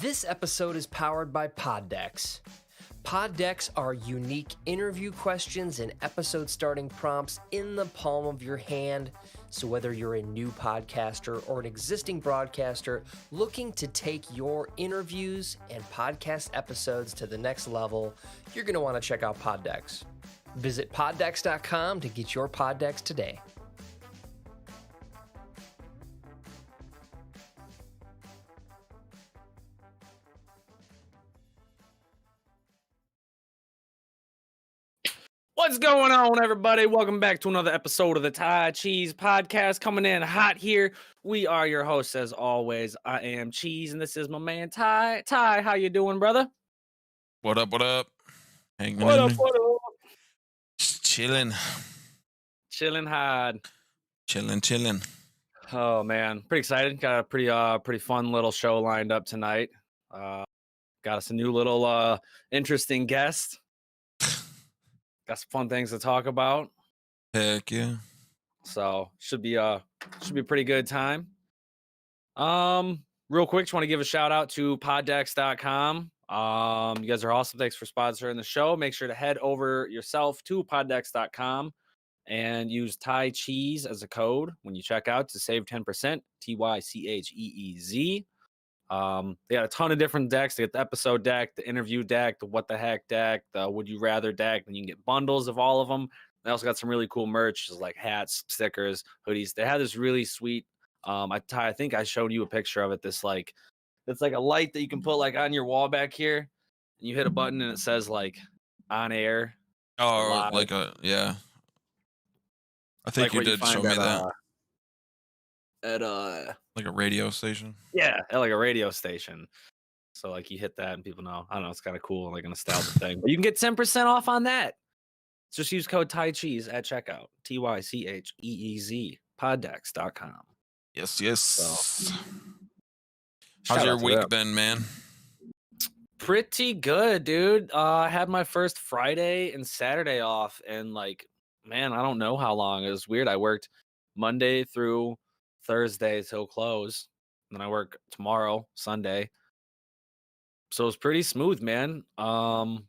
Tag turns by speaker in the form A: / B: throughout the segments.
A: This episode is powered by Pod Decks. Pod Decks are unique interview questions and episode starting prompts in the palm of your hand. So whether you're a new podcaster or an existing broadcaster looking to take your interviews and podcast episodes to the next level, you're going to want to check out Pod Decks. Visit poddecks.com to get your Pod Decks today.
B: What's going on, everybody? Welcome back to another episode of the Cheez podcast. Coming in hot here. We are your hosts, as always. I am Cheez, and this is my man Ty. Ty, how you doing, brother?
C: What up? What up? Hanging
B: What
C: in
B: up?
C: there.
B: What up?
C: Just chilling.
B: Chilling hard.
C: Chilling.
B: Oh man, pretty excited. Got a pretty fun little show lined up tonight. Got us a new little interesting guest. Got some fun things to talk about.
C: Heck yeah.
B: So should be a pretty good time. Real quick, just want to give a shout out to poddecks.com. You guys are awesome. Thanks for sponsoring the show. Make sure to head over yourself to poddecks.com and use Thai Cheez as a code when you check out to save 10%. TYCHEEZ. They got a ton of different decks. They got the episode deck, the interview deck, the what the heck deck, the would you rather deck. Then you can get bundles of all of them. They also got some really cool merch, like hats, stickers, hoodies. They had this really sweet. I think I showed you a picture of it. It's like a light that you can put like on your wall back here, and you hit a button and it says like on air.
C: Oh, live. Yeah. I think like you did show me that.
B: At
C: like a radio station.
B: Yeah, at like a radio station. So like you hit that and people know. I don't know, it's kind of cool, like a nostalgia thing. But you can get 10% off on that. Just use code Thai Cheez at checkout. TYCHEEZ. Poddecks.com.
C: Yes.
B: So,
C: how's your week been, man?
B: Pretty good, dude. I had my first Friday and Saturday off, and like, man, I don't know how long. It was weird. I worked Monday through Thursday till close. And then I work tomorrow, Sunday. So it's pretty smooth, man. And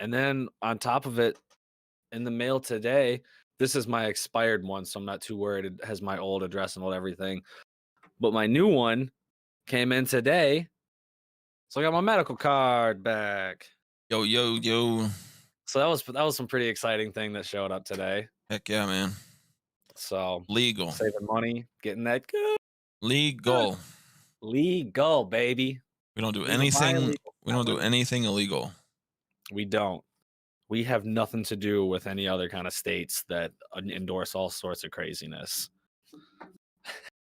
B: then on top of it, in the mail today, this is my expired one, so I'm not too worried. It has my old address and everything. But my new one came in today. So I got my medical card back.
C: Yo.
B: So that was some pretty exciting thing that showed up today.
C: Heck yeah, man.
B: So
C: legal.
B: Saving money, getting that good.
C: Legal,
B: baby.
C: We don't do anything. We don't do anything illegal.
B: We don't. We have nothing to do with any other kind of states that endorse all sorts of craziness.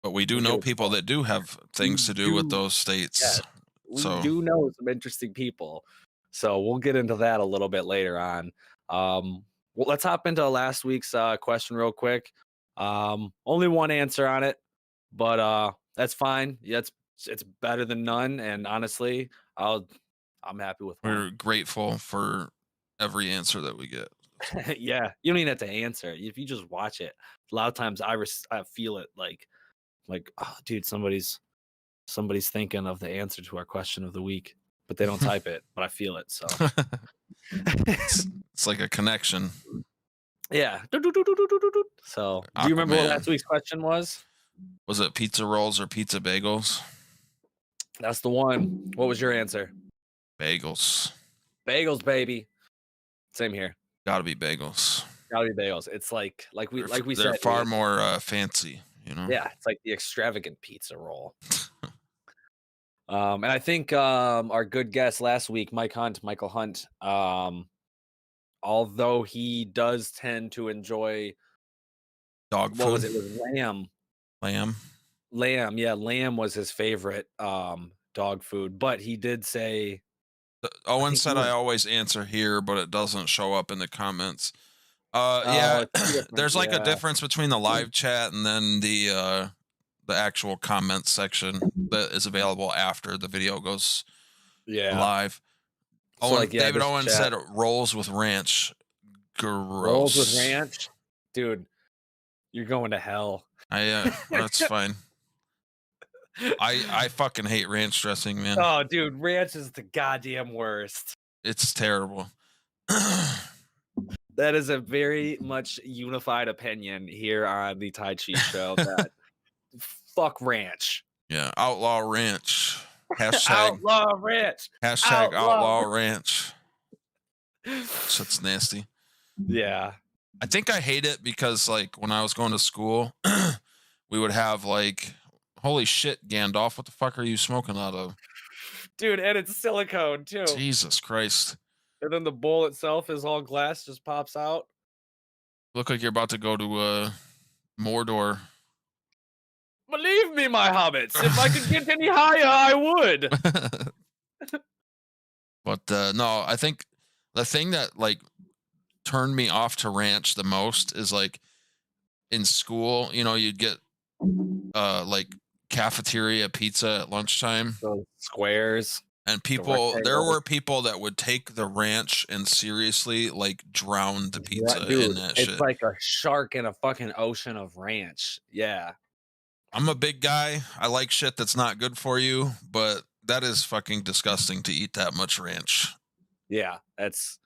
C: But we do know people that do have things to do with those states.
B: Yeah, we do know some interesting people. So we'll get into that a little bit later on. Well, let's hop into last week's question real quick. Only one answer on it, but that's fine. Yeah, it's better than none. And honestly, I'm happy with one.
C: We're grateful for every answer that we get.
B: Yeah, you don't even have to answer. If you just watch it, a lot of times I feel it like, oh, dude, somebody's thinking of the answer to our question of the week, but they don't type it, but I feel it. So
C: it's like a connection.
B: Yeah. So, do you remember what last week's question was?
C: Was it pizza rolls or pizza bagels?
B: That's the one. What was your answer?
C: Bagels.
B: Bagels, baby. Same here.
C: Gotta be bagels.
B: It's like we
C: they're
B: said,
C: far more fancy, you know.
B: Yeah, it's like the extravagant pizza roll. And I think our good guest last week, Michael Hunt, although he does tend to enjoy
C: dog food.
B: What was it? It was lamb. Yeah, lamb was his favorite dog food. But he did say,
C: Owen said I always answer here, but it doesn't show up in the comments. Yeah, there's like a difference between the live chat and then the actual comments section that is available after the video goes live. David Owen said rolls with ranch. Gross.
B: Rolls with ranch? Dude, you're going to hell.
C: That's fine. I fucking hate ranch dressing, man.
B: Oh, dude, ranch is the goddamn worst.
C: It's terrible.
B: That is a very much unified opinion here on the Tai Chi show. That fuck ranch.
C: Yeah, outlaw ranch. Hashtag
B: Outlaw ranch.
C: outlaw ranch. Shit's nasty.
B: Yeah.
C: I think I hate it because like when I was going to school, we would have like, holy shit, Gandalf, what the fuck are you smoking out of?
B: Dude, and it's silicone too.
C: Jesus Christ.
B: And then the bowl itself is all glass, just pops out.
C: Look like you're about to go to Mordor.
B: Believe me, my hobbits, if I could get any higher, I would.
C: But no, I think the thing that like turned me off to ranch the most is like in school, you know, you'd get like cafeteria pizza at lunchtime.
B: Those squares.
C: And there were people that would take the ranch and seriously like drown the pizza in that shit.
B: It's like a shark in a fucking ocean of ranch. Yeah.
C: I'm a big guy. I like shit that's not good for you, but that is fucking disgusting to eat that much ranch.
B: Yeah, that's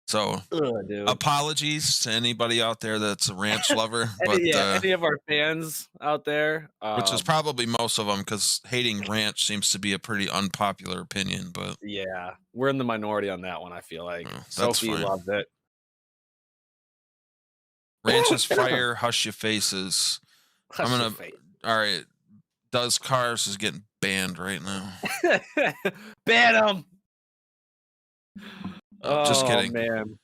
C: so.
B: Dude.
C: Apologies to anybody out there that's a ranch lover, but
B: any of our fans out there,
C: which is probably most of them, because hating ranch seems to be a pretty unpopular opinion. But
B: yeah, we're in the minority on that one. I feel like
C: oh,
B: Sophie
C: fine.
B: loves it.
C: Ranch is fire. Hush your faces. All right. Does Cars is getting banned right now.
B: Ban them.
C: Just kidding,
B: man.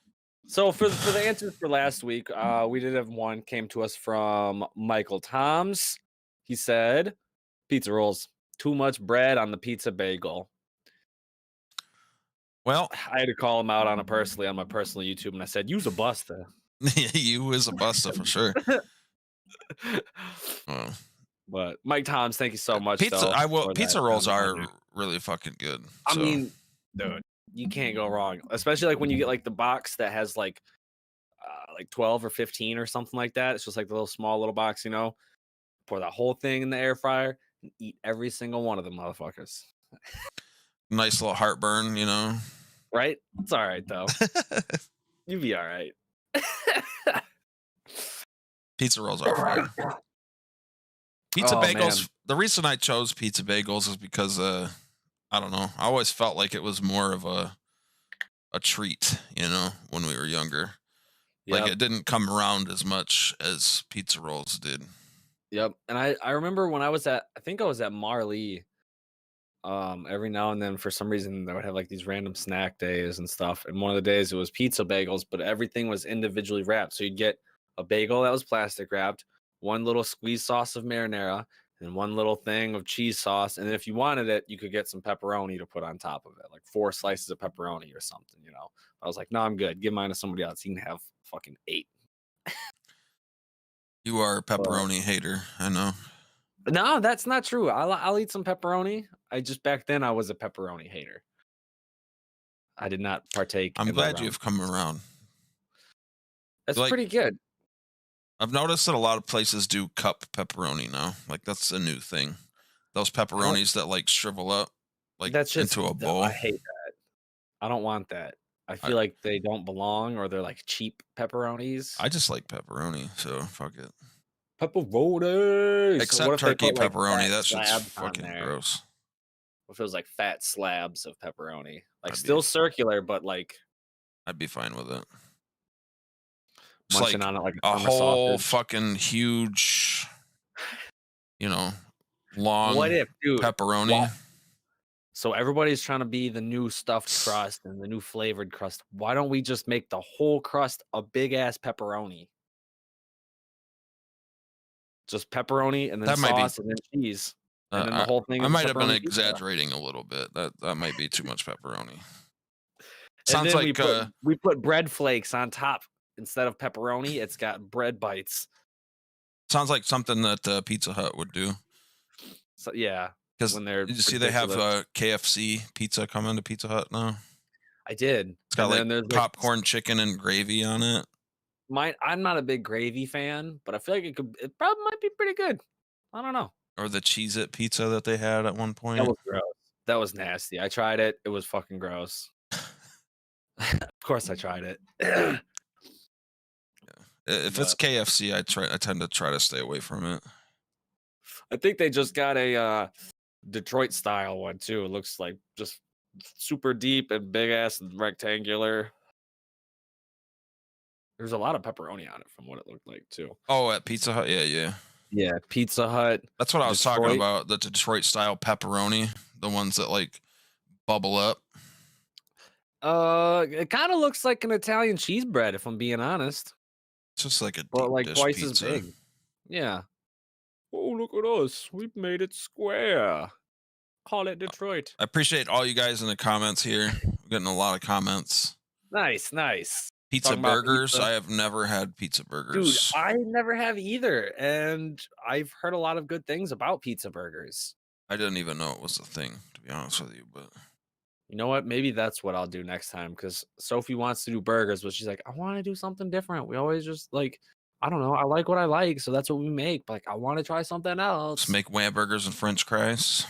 B: So for the answers for last week, we did have one came to us from Michael Toms. He said, "Pizza rolls, too much bread on the pizza bagel."
C: Well,
B: I had to call him out on my personal YouTube, and I said, "Use a buster."
C: You is a buster for sure.
B: But Mike Toms, thank you so much.
C: Pizza rolls are really fucking good.
B: I mean, dude, you can't go wrong, especially like when you get like the box that has like 12 or 15 or something like that. It's just like the little small little box, you know. Pour that whole thing in the air fryer and eat every single one of them motherfuckers.
C: Nice little heartburn, you know.
B: Right? It's all right though. You'd be all right.
C: Pizza rolls are fire. Pizza bagels. Man. The reason I chose pizza bagels is because I don't know. I always felt like it was more of a treat, you know, when we were younger. Yep. Like it didn't come around as much as pizza rolls did.
B: Yep. And I remember when I think I was at Marley. Every now and then, for some reason, they would have like these random snack days and stuff. And one of the days it was pizza bagels, but everything was individually wrapped. So you'd get a bagel that was plastic wrapped, one little squeeze sauce of marinara, and one little thing of cheese sauce. And then if you wanted it, you could get some pepperoni to put on top of it, like 4 slices of pepperoni or something, you know. I was like, no, I'm good. Give mine to somebody else. You can have fucking 8.
C: You are a pepperoni hater, I know.
B: No, that's not true. I'll eat some pepperoni. Back then I was a pepperoni hater. I did not partake.
C: I'm glad you've come around.
B: That's pretty good.
C: I've noticed that a lot of places do cup pepperoni now. Like that's a new thing. Those pepperonis that like shrivel up like that's into a bowl.
B: I hate that. I don't want that. I feel like they don't belong, or they're like cheap pepperonis.
C: I just like pepperoni, so fuck it.
B: Pepperoni.
C: Except turkey pepperoni. That shit's fucking gross.
B: What if it was like fat slabs of pepperoni? Like still circular, but like
C: I'd be fine with it.
B: Munching on it like
C: a whole fucking huge, you know, long pepperoni.
B: So everybody's trying to be the new stuffed crust and the new flavored crust. Why don't we just make the whole crust a big ass pepperoni? Just pepperoni and then sauce and then cheese. And then the whole thing.
C: I might have been exaggerating a little bit. That might be too much pepperoni.
B: Sounds like we put bread flakes on top instead of pepperoni. It's got bread bites.
C: Sounds like something that Pizza Hut would do.
B: So yeah,
C: because did you see they have KFC pizza coming to Pizza Hut now?
B: I did.
C: It's got like popcorn, chicken, and gravy on it.
B: I'm not a big gravy fan, but I feel like it probably might be pretty good. I don't know.
C: Or the Cheez-It pizza that they had at one point.
B: That was gross. That was nasty. I tried it. It was fucking gross. Of course I tried it.
C: If it's KFC, I tend to try to stay away from it.
B: I think they just got a Detroit style one too. It looks like just super deep and big ass and rectangular. There's a lot of pepperoni on it from what it looked like too.
C: Oh, at Pizza Hut, yeah.
B: Yeah, Pizza Hut.
C: That's what I was talking about. The Detroit style pepperoni, the ones that like bubble up.
B: It kind of looks like an Italian cheese bread, if I'm being honest.
C: It's just like a
B: But like
C: dish
B: twice
C: pizza.
B: as big. Yeah. Oh, look at us. We've made it square. Call it Detroit.
C: I appreciate all you guys in the comments here. We're getting a lot of comments.
B: Nice.
C: Pizza burgers. Pizza. I have never had pizza burgers.
B: Dude, I never have either. And I've heard a lot of good things about pizza burgers.
C: I didn't even know it was a thing, to be honest with you. But
B: you know what? Maybe that's what I'll do next time, because Sophie wants to do burgers, but she's like, I want to do something different. We always just like, I don't know. I like what I like, so that's what we make. But like, I want to try something else.
C: Let's make hamburgers and French fries.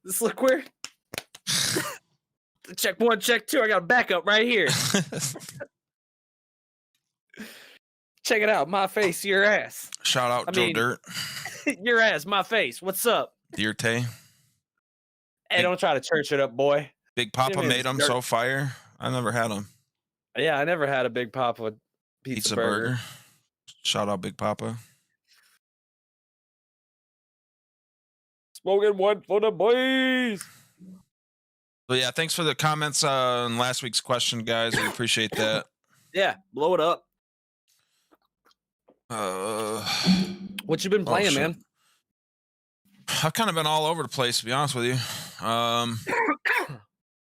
B: This look weird. Check 1, check 2. I got a backup right here. Check it out. My face, your ass.
C: Shout out Joe Dirt.
B: Your ass, my face. What's up?
C: Dirte.
B: Hey, don't try to church it up, boy.
C: Big Papa made them so fire. I never had them.
B: Yeah, I never had a Big Papa pizza burger.
C: Shout out Big Papa.
B: Smoking one for the boys.
C: So yeah, thanks for the comments on last week's question, guys. We appreciate that.
B: Yeah, blow it up. What you been playing, man?
C: I've kind of been all over the place, to be honest with you.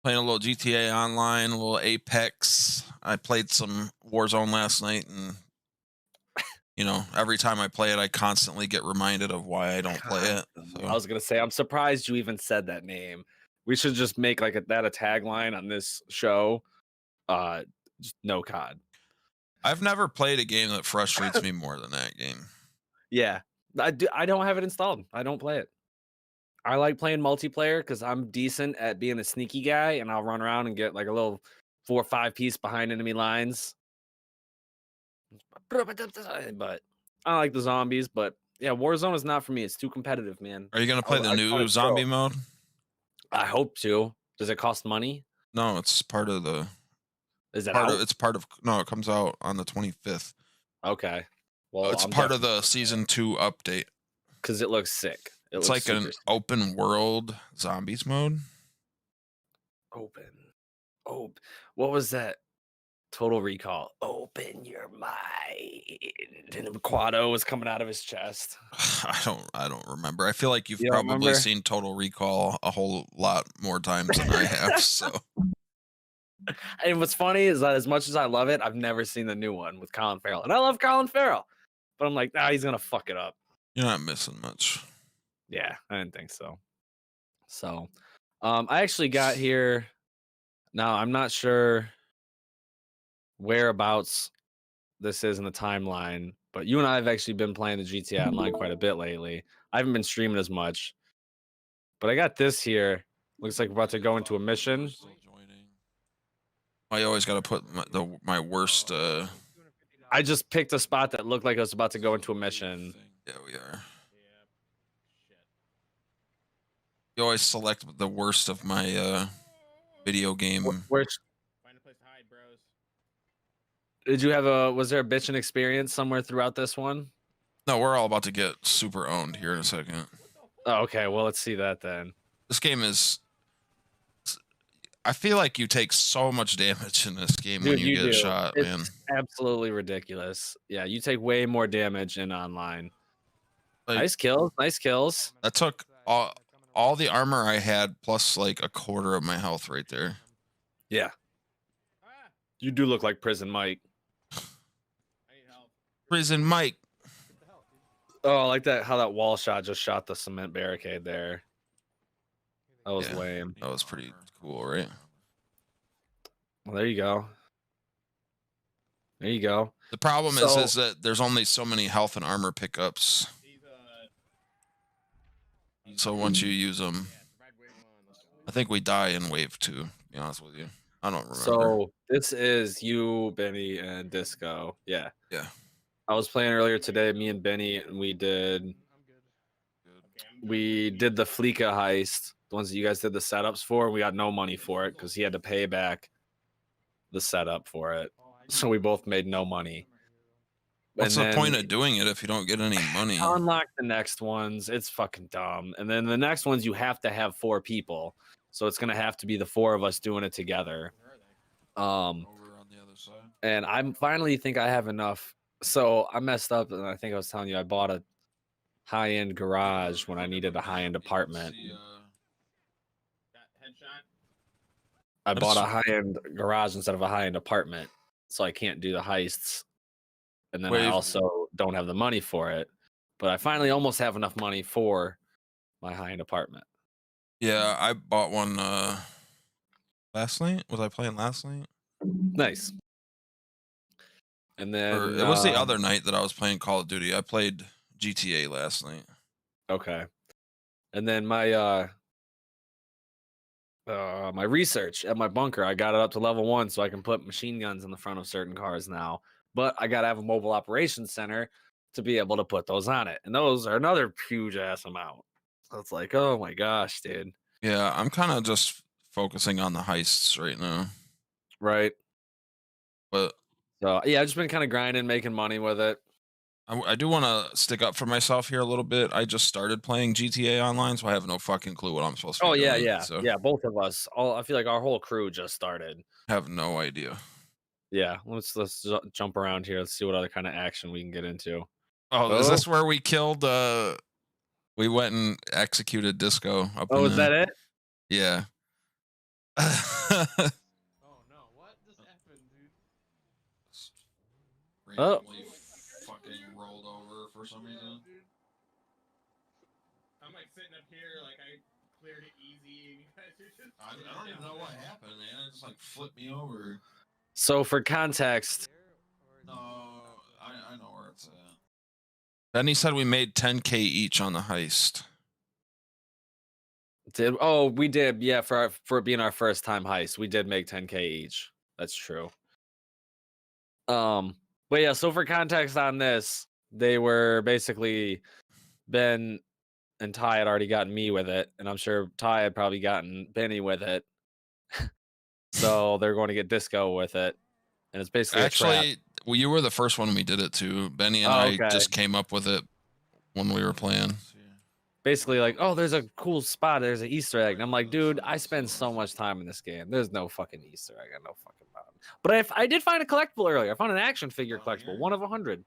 C: Playing a little GTA Online, a little Apex. I played some Warzone last night, and you know, every time I play it, I constantly get reminded of why I don't play it. So.
B: I was gonna say, I'm surprised you even said that name. We should just make like a tagline on this show. Just no COD.
C: I've never played a game that frustrates me more than that game.
B: Yeah, I don't have it installed. I don't play it. I like playing multiplayer because I'm decent at being a sneaky guy, and I'll run around and get like a little 4 or 5 piece behind enemy lines. But I like the zombies. But yeah, Warzone is not for me. It's too competitive, man.
C: Are you gonna play the new zombie mode?
B: I hope to. Does it cost money?
C: No, it's part of the.
B: Is it
C: part
B: out?
C: of? It's part of. No, it comes out on the 25th.
B: Okay. Well,
C: it's part of the season 2 update.
B: Because it looks sick.
C: It's like an open world zombies mode.
B: Open. Oh, what was that? Total Recall. Open your mind. And Quado was coming out of his chest.
C: I don't remember. I feel like you've probably seen Total Recall a whole lot more times than I have. So.
B: And what's funny is that as much as I love it, I've never seen the new one with Colin Farrell. And I love Colin Farrell. But I'm like, he's gonna fuck it up.
C: You're not missing much.
B: Yeah, I didn't think so. So I actually got here. Now I'm not sure whereabouts this is in the timeline, but you and I have actually been playing the GTA Online quite a bit lately. I haven't been streaming as much, but I got this here. Looks like we're about to go into a mission.
C: I always got to put my worst.
B: I just picked a spot that looked like I was about to go into a mission.
C: Yeah, we are. You always select the worst of my video game.
B: Which did you have was there a bitchin' experience somewhere throughout this one?
C: No, we're all about to get super owned here in a second.
B: Oh, okay, well, let's see that then.
C: This game is. I feel like you take so much damage in this game. Dude, when you get shot,
B: it's
C: man.
B: Absolutely ridiculous. Yeah, you take way more damage in online. Like, nice kills.
C: That took all the armor I had plus like a quarter of my health right there.
B: Yeah. You do look like Prison Mike.
C: Prison Mike.
B: Oh, I like that. How that wall shot just shot the cement barricade there. That was lame.
C: That was pretty cool, right?
B: Well, there you go. There you go.
C: The problem
B: So-
C: is that there's only so many health and armor pickups. So once you use them, I think we die in wave 2, to be honest with you. I don't remember.
B: So this is you, Benny, and Disco. Yeah.
C: Yeah.
B: I was playing earlier today, me and Benny, and we did the Fleeka heist, the ones that you guys did the setups for. We got no money for it because he had to pay back the setup for it. So we both made no money.
C: What's the point of doing it if you don't get any money?
B: Unlock the next ones. It's fucking dumb. And then the next ones, you have to have 4 people. So it's going to have to be the 4 of us doing it together.
C: Over on the other side.
B: And I finally think I have enough. So I messed up, and I think I was telling you I bought a high-end garage when I needed a high-end apartment. I bought a high-end garage instead of a high-end apartment, so I can't do the heists. And then I also don't have the money for it. But I finally almost have enough money for my high-end apartment.
C: Yeah, I bought one last night. Was I playing last night?
B: Nice. And then
C: it was the other night that I was playing Call of Duty. I played GTA last night.
B: Okay. And then my my research at my bunker, I got it up to level 1 so I can put machine guns in the front of certain cars now. But I got to have a mobile operations center to be able to put those on it. And those are another huge ass amount. So it's like, oh my gosh, dude.
C: Yeah, I'm kind of just focusing on the heists right now.
B: Right.
C: But
B: so yeah, I've just been kind of grinding, making money with it.
C: I do want to stick up for myself here a little bit. I just started playing GTA Online, so I have no fucking clue what I'm supposed to be doing.
B: Yeah, both of us. I feel like our whole crew just started.
C: Have no idea.
B: Yeah, let's jump around here. Let's see what other kind of action we can get into.
C: Oh, is this where we killed? We went and executed Disco.
B: Is that it?
C: Yeah.
D: Oh no! What just happened, dude?
C: Randomly fucking rolled over for some reason.
D: I'm like sitting up here, like I cleared it easy, and you guys are just.
C: I don't even know what happened, man. It just like flipped me over.
B: So for context,
C: no, I know where it's at. Then he said we made 10K each on the heist.
B: We did, yeah, for being our first time heist, we did make 10K each. That's true. But yeah, so for context on this, they were basically Ben and Ty had already gotten me with it, and I'm sure Ty had probably gotten Benny with it. So they're going to get Disco with it, and it's basically
C: actually, well, you were the first one we did it to. Benny and I just came up with it when we were playing.
B: Basically, like, oh, there's a cool spot. There's an Easter egg. And I'm like, dude, I spend so much time in this game. There's no fucking Easter egg. I no fucking about. But I did find a collectible earlier. I found an action figure collectible, 1 of 100.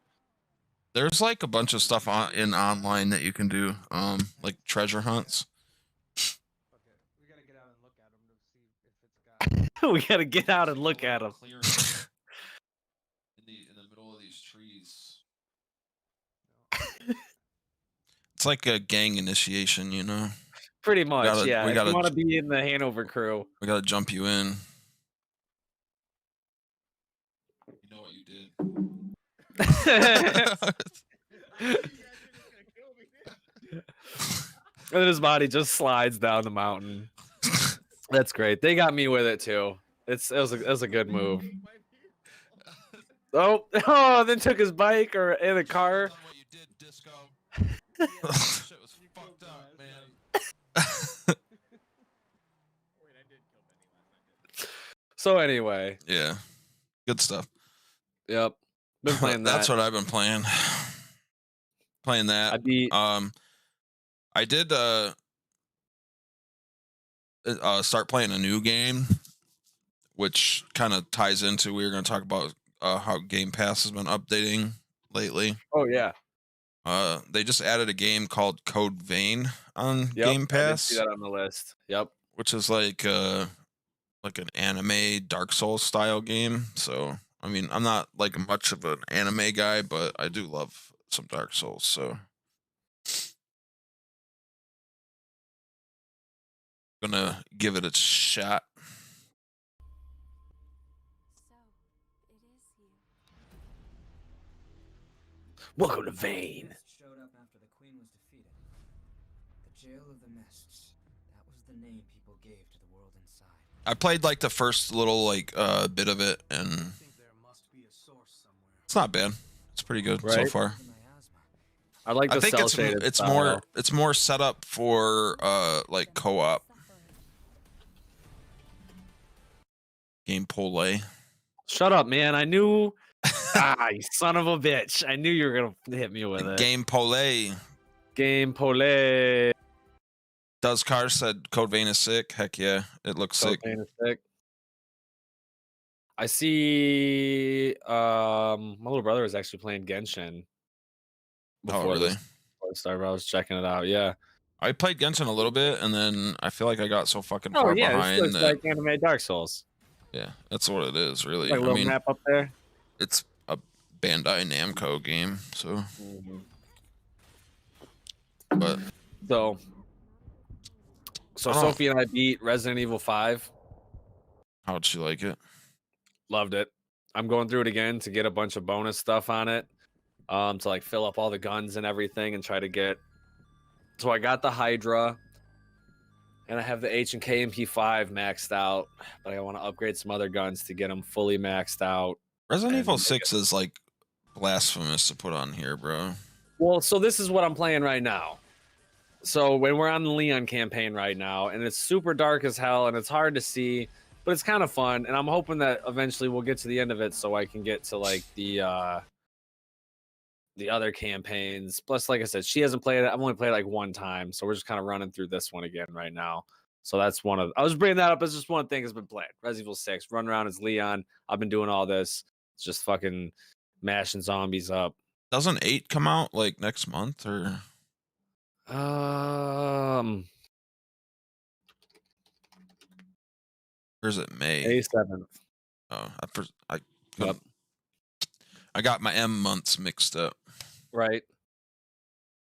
C: There's like a bunch of stuff in online that you can do, like treasure hunts.
D: Okay, we gotta get out and look at them to see if it's got.
B: We gotta get out and look at them.
C: In the middle of these trees. It's like a gang initiation, you know?
B: Pretty much, yeah. If you want to be in the Hanover crew.
C: We gotta jump you in. You know what you did.
B: And his body just slides down the mountain. That's great. They got me with it too. It was a good move. Oh, then took his bike or in a car.
C: What you did, Disco. Shit was fucked up, man.
B: So anyway.
C: Yeah. Good stuff.
B: Yep. Been playing that.
C: That's what I've been playing. Playing that. I did start playing a new game, which kind of ties into we were going to talk about how Game Pass has been updating lately.
B: Oh yeah.
C: They just added a game called Code Vein on Game Pass. I did
B: see that on the list. Yep.
C: Which is like an anime Dark Souls style game. So I mean, I'm not like much of an anime guy, but I do love some Dark Souls. So gonna give it a shot.
B: Welcome to Vane.
E: Showed up after the queen was defeated. The jail of the mists. That was the name people gave to the world inside.
C: I played like the first little like bit of it, and it's not bad. It's pretty good so far.
B: I like the
C: I think
B: cell
C: it's
B: shaded
C: it's
B: style.
C: more set up for like co-op gameplay.
B: Shut up, man. I knew. You son of a bitch. I knew you were going to hit me with it.
C: Gameplay.
B: Gameplay.
C: Does Car said Code Vein is sick? Heck yeah, it looks sick.
B: Code Vein is sick. I see. My little brother was actually playing Genshin.
C: Oh, really?
B: Before it started, I was checking it out. Yeah.
C: I played Genshin a little bit, and then I feel like I got so fucking
B: Oh
C: far
B: yeah,
C: behind.
B: it's like anime Dark Souls.
C: Yeah, that's what it is, really.
B: Like a little map up there.
C: It's a Bandai Namco game, so. But
B: so Sophie and I beat Resident Evil 5.
C: How'd she like it?
B: Loved it. I'm going through it again to get a bunch of bonus stuff on it. To like fill up all the guns and everything and try to get. So I got the Hydra. And I have the H&K MP5 maxed out, but I want to upgrade some other guns to get them fully maxed out.
C: Resident Evil 6 is like blasphemous to put on here, bro.
B: Well, so this is what I'm playing right now. So when we're on the Leon campaign right now, and it's super dark as hell, and it's hard to see, but it's kind of fun. And I'm hoping that eventually we'll get to the end of it, so I can get to like the other campaigns. Plus, like I said, she hasn't played it. I've only played it like one time, so we're just kind of running through this one again right now. So that's one of. I was bringing that up as just one thing has been played. Resident Evil 6, run around as Leon. I've been doing all this. It's just fucking mashing zombies up.
C: Doesn't 8 come out like next month or? Or is it May?
B: May 7th.
C: Oh, I got my M months mixed up.
B: Right.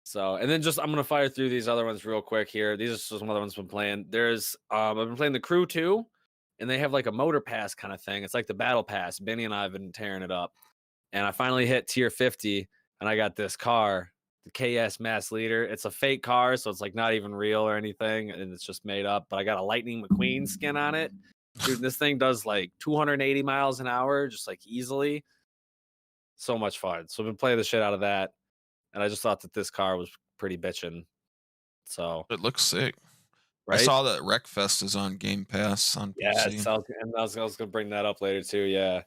B: So, and then just I'm gonna fire through these other ones real quick here. These are just some other ones I've been playing. There's I've been playing the Crew 2, and they have like a motor pass kind of thing. It's like the battle pass. Benny and I have been tearing it up, and I finally hit tier 50, and I got this car, the KS Mass Leader. It's a fake car, so it's like not even real or anything, and it's just made up. But I got a Lightning McQueen skin on it. Dude, this thing does like 280 miles an hour, just like easily. So much fun. So I've been playing the shit out of that. And I just thought that this car was pretty bitchin'. So
C: it looks sick.
B: Right?
C: I saw that Wreckfest is on Game Pass on PC.
B: And I was gonna bring that up later too. Yeah.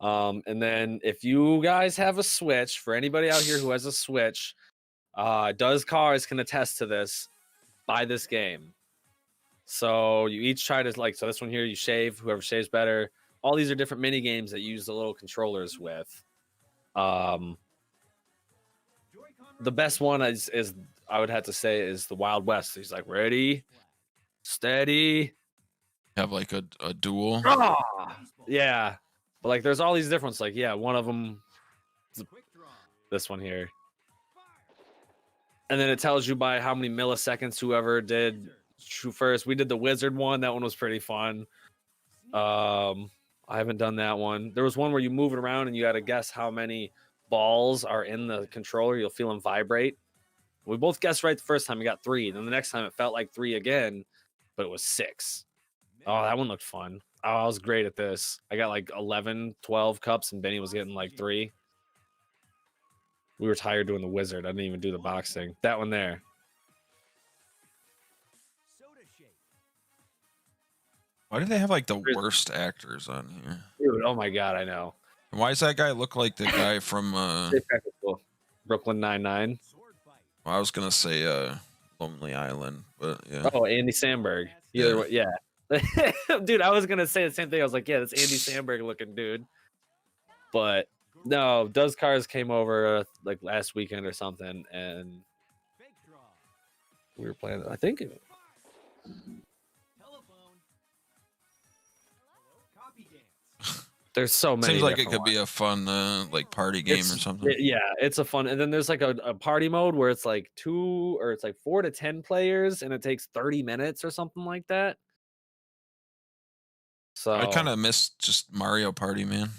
B: And then if you guys have a Switch, for anybody out here who has a Switch, Does Cars can attest to this. Buy this game. So you each try to so this one here, you shave, whoever shaves better. All these are different mini games that you use the little controllers with. The best one is I would have to say is the Wild West. He's like, ready, steady.
C: Have like a duel.
B: Yeah, but like there's all these different ones. Like one of them, this one here, and then it tells you by how many milliseconds whoever did shoot first. We did the Wizard one. That one was pretty fun. I haven't done that one. There was one where you move it around and you got to guess how many balls are in the controller. You'll feel them vibrate. We both guessed right the first time. We got 3. Then the next time it felt like 3 again, but it was 6. Oh, that one looked fun. Oh, I was great at this. I got like 11, 12 cups, and Benny was getting like 3. We were tired doing the Wizard. I didn't even do the boxing. That one there.
C: Why do they have like the worst actors on here?
B: Dude, oh my God, I know.
C: Why does that guy look like the guy from
B: Brooklyn Nine-Nine?
C: Well, I was gonna say Lonely Island, but yeah.
B: Oh, Andy Samberg. Either way, yeah. Dude, I was gonna say the same thing. I was like, yeah, that's Andy Samberg looking dude. But no, Does Cars came over like last weekend or something, and we were playing. I think. There's so many.
C: Seems like it could be a fun like party game or something.
B: Yeah, it's a fun. And then there's like a party mode where it's like 4 to 10 players, and it takes 30 minutes or something like that. So
C: I kind of miss just Mario Party, man.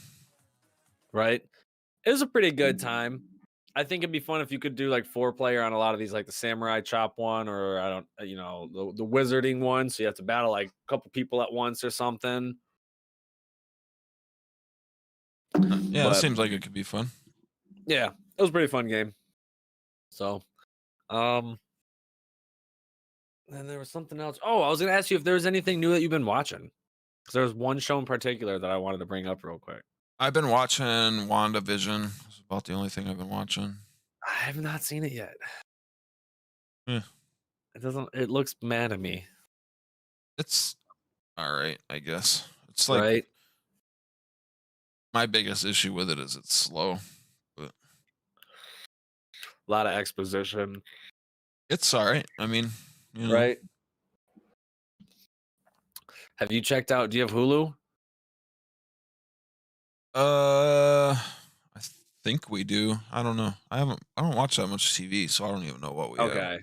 B: Right, it was a pretty good time. I think it'd be fun if you could do like 4-player on a lot of these, like the Samurai Chop one, or I don't, the Wizarding one. So you have to battle like a couple people at once or something.
C: Yeah, it seems like it could be fun.
B: Yeah, it was a pretty fun game. So, and there was something else. Oh, I was gonna ask you if there was anything new that you've been watching, because there was one show in particular that I wanted to bring up real quick.
C: I've been watching WandaVision. It's about the only thing I've been watching.
B: I have not seen it yet.
C: Yeah.
B: It looks mad at me.
C: It's all right, I guess. It's like
B: right.
C: My biggest issue with it is it's slow. But
B: a lot of exposition.
C: It's all right. I mean,
B: right. Have you checked out? Do you have Hulu?
C: I think we do. I don't know. I don't watch that much TV, so I don't even know what we have.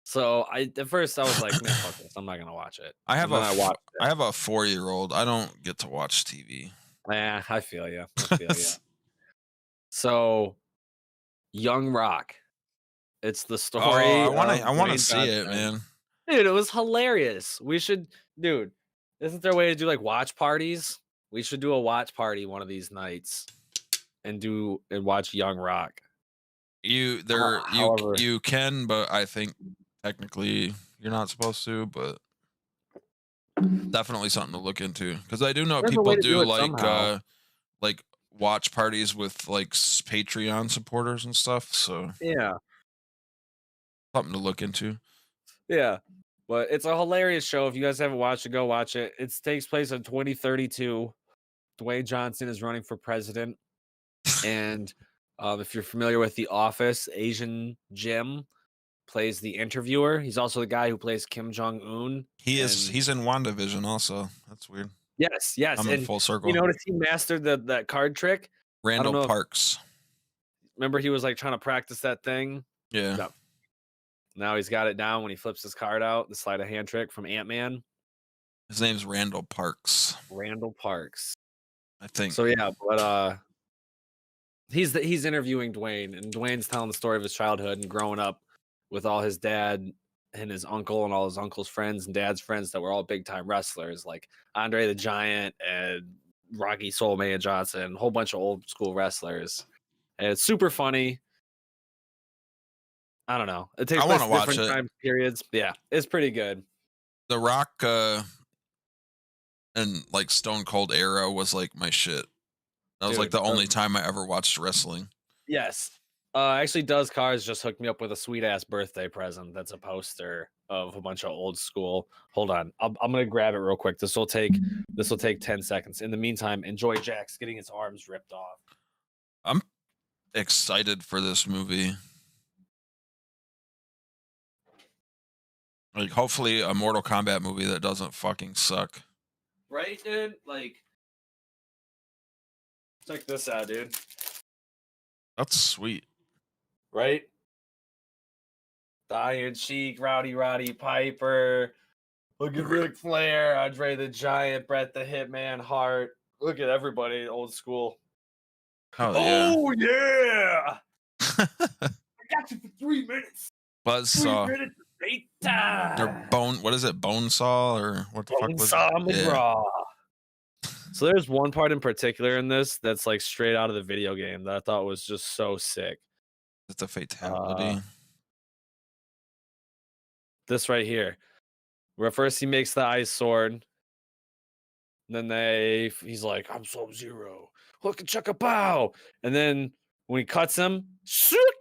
B: So at first I was like, man, fuck this. I'm not gonna watch it.
C: I have a 4-year-old. I don't get to watch TV.
B: Yeah, I feel you. So, Young Rock. It's the story.
C: Oh, I want to see it, man.
B: Dude, it was hilarious. We should, dude. Isn't there a way to do like watch parties? We should do a watch party one of these nights, and watch Young Rock.
C: You can, but I think technically you're not supposed to. But definitely something to look into, because I do know people do like watch parties with like Patreon supporters and stuff. So
B: yeah,
C: something to look into.
B: Yeah, but it's a hilarious show. If you guys haven't watched it, go watch it. It takes place in 2032. Dwayne Johnson is running for president, and if you're familiar with The Office, Asian Jim plays the interviewer. He's also the guy who plays Kim Jong-un.
C: He's in WandaVision also. That's weird.
B: Yes.
C: I'm in full circle.
B: You notice he mastered that card trick?
C: Randall Parks.
B: Remember he was like trying to practice that thing?
C: Yeah.
B: No. Now he's got it down when he flips his card out, the sleight of hand trick from Ant-Man.
C: His name's Randall Parks.
B: Randall Parks.
C: I think.
B: So yeah, but he's interviewing Dwayne, and Dwayne's telling the story of his childhood and growing up with all his dad and his uncle and all his uncle's friends and dad's friends that were all big time wrestlers, like Andre the Giant and Rocky Soulman Johnson, a whole bunch of old school wrestlers. And it's super funny. I don't know. It takes place at different time periods. Yeah, it's pretty good.
C: The Rock and like Stone Cold era was like my shit. That was like the only time I ever watched wrestling.
B: Yes. Actually, Does Cars just hooked me up with a sweet ass birthday present. That's a poster of a bunch of old school. Hold on, I'm gonna grab it real quick. This will take 10 seconds. In the meantime, enjoy Jax getting his arms ripped off.
C: I'm excited for this movie. Like, hopefully a Mortal Kombat movie that doesn't fucking suck.
B: Right, dude? Like, check this out, dude.
C: That's sweet.
B: Right? The Iron Sheik, Rowdy Piper. Look at Ric Flair, Andre the Giant, Bret the Hitman Hart. Look at everybody, old school.
C: Oh
B: yeah! I got you for 3 minutes.
C: Buzzsaw.
B: 3 minutes.
C: Or what is it? Bonesaw or what the fuck was it?
B: McGraw. So there's one part in particular in this that's like straight out of the video game that I thought was just so sick.
C: It's a fatality.
B: This right here, where first he makes the ice sword, then he's like, I'm Sub-Zero, hook and chuck a pow, and then when he cuts him,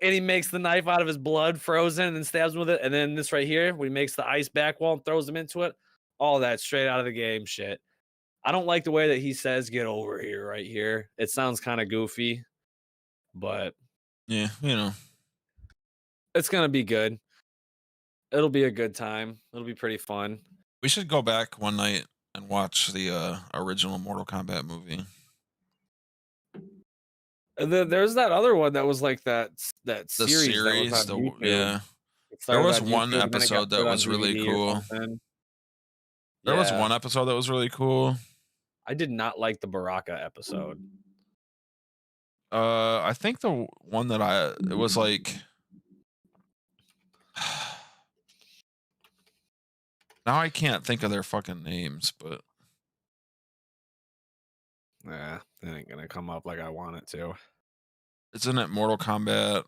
B: and he makes the knife out of his blood frozen and then stabs him with it. And then this right here, when he makes the ice back wall and throws him into it, all that straight out of the game shit. I don't like the way that he says, get over here, right here. It sounds kind of goofy, but
C: yeah,
B: it's going to be good. It'll be a good time. It'll be pretty fun.
C: We should go back one night and watch the original Mortal Kombat movie.
B: And then there's that other one that was like that series that was on YouTube.
C: Yeah. There was one episode that was really cool. There was one episode that was really cool.
B: I did not like the Baraka episode.
C: I think the one that it was like. Now I can't think of their fucking names, but
B: Yeah, it ain't gonna come up like I want it to.
C: isn't it Mortal Kombat?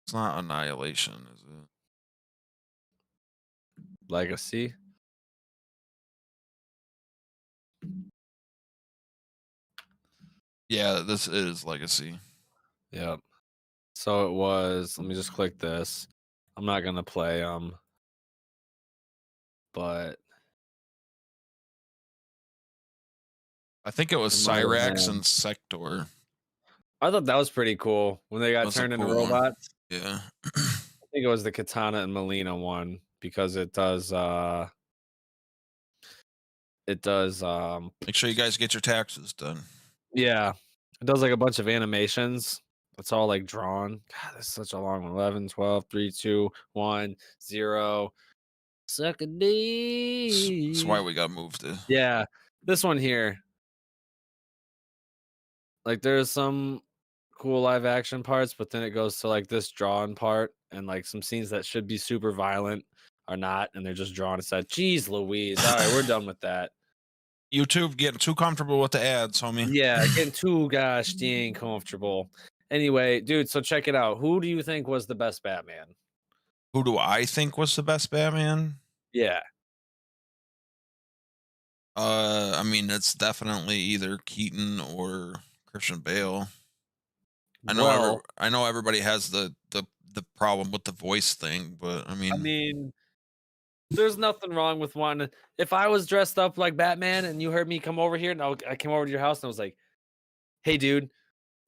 C: It's not Annihilation, is it?
B: Legacy.
C: Yeah, this is Legacy.
B: Yep. So it was. Let me just click this. I'm not gonna play but
C: I think it was
B: it might have
C: Cyrax
B: been.
C: and Sector.
B: I thought that was pretty cool when they got
C: That's a
B: turned into
C: cool one.
B: robots.
C: Yeah.
B: I think it was the Katana and Melina one because it does
C: Make sure you guys get your taxes done.
B: yeah. It does like a bunch of animations. It's all like drawn. God, this is such a long one. 11, 12, 3, 2, 1, 0. Suck a D.
C: That's why we got moved to.
B: Yeah. This one here. Like there's some cool live action parts, but then it goes to like this drawn part and like some scenes that should be super violent are not, and they're just drawn aside. Jeez Louise. All right, we're done with that.
C: YouTube getting too comfortable with the ads, homie.
B: Yeah, getting too gosh dang comfortable. Anyway, dude, so check it out. Who do you think was the best Batman?
C: Who do I think was the best Batman?
B: Yeah.
C: I mean, it's definitely either Keaton or Christian Bale. I know everybody has the problem with the voice thing, but I mean,
B: there's nothing wrong with one. If I was dressed up like Batman and you heard me come over here and I came over to your house and I was like, "Hey, dude,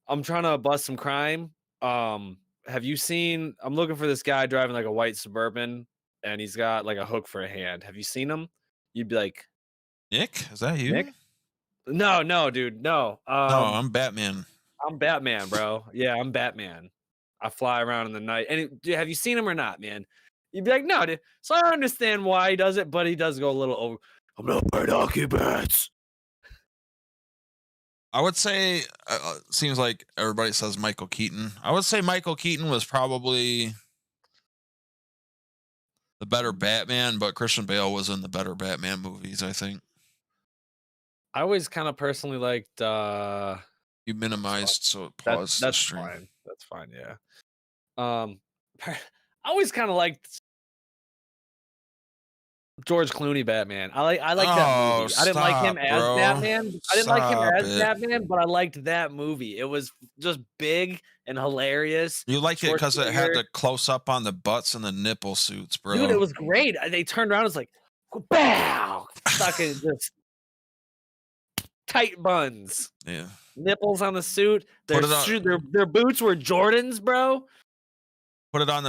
B: I'm trying to bust some crime. Have you seen? I'm looking for this guy driving like a white Suburban, and he's got like a hook for a hand. Have you seen him?" You'd be like,
C: Nick, is that you?
B: "Nick? No, dude, no.
C: No, I'm Batman.
B: I'm Batman, bro. Yeah, I'm Batman. I fly around in the night. And dude, have you seen him or not, man?" You'd be like, "No, dude." So I understand why he does it, but he does go a little over. I'm not wearing hockey bats.
C: I would say, seems like everybody says Michael Keaton. I would say Michael Keaton was probably the better Batman, but Christian Bale was in the better Batman movies, I think.
B: I always kind of personally liked
C: You minimized, so it paused the stream.
B: Fine. That's fine, yeah. I always kind of liked George Clooney Batman. I like that movie. I didn't like him as Batman. I didn't like him as Batman, but I liked that movie. It was just big and hilarious.
C: You liked it because it had the close up on the butts and the nipple suits, bro.
B: Dude, it was great. They turned around, it's like, bow, fucking just tight buns.
C: Yeah.
B: Nipples on the suit. Their boots were Jordans, bro.
C: Put it on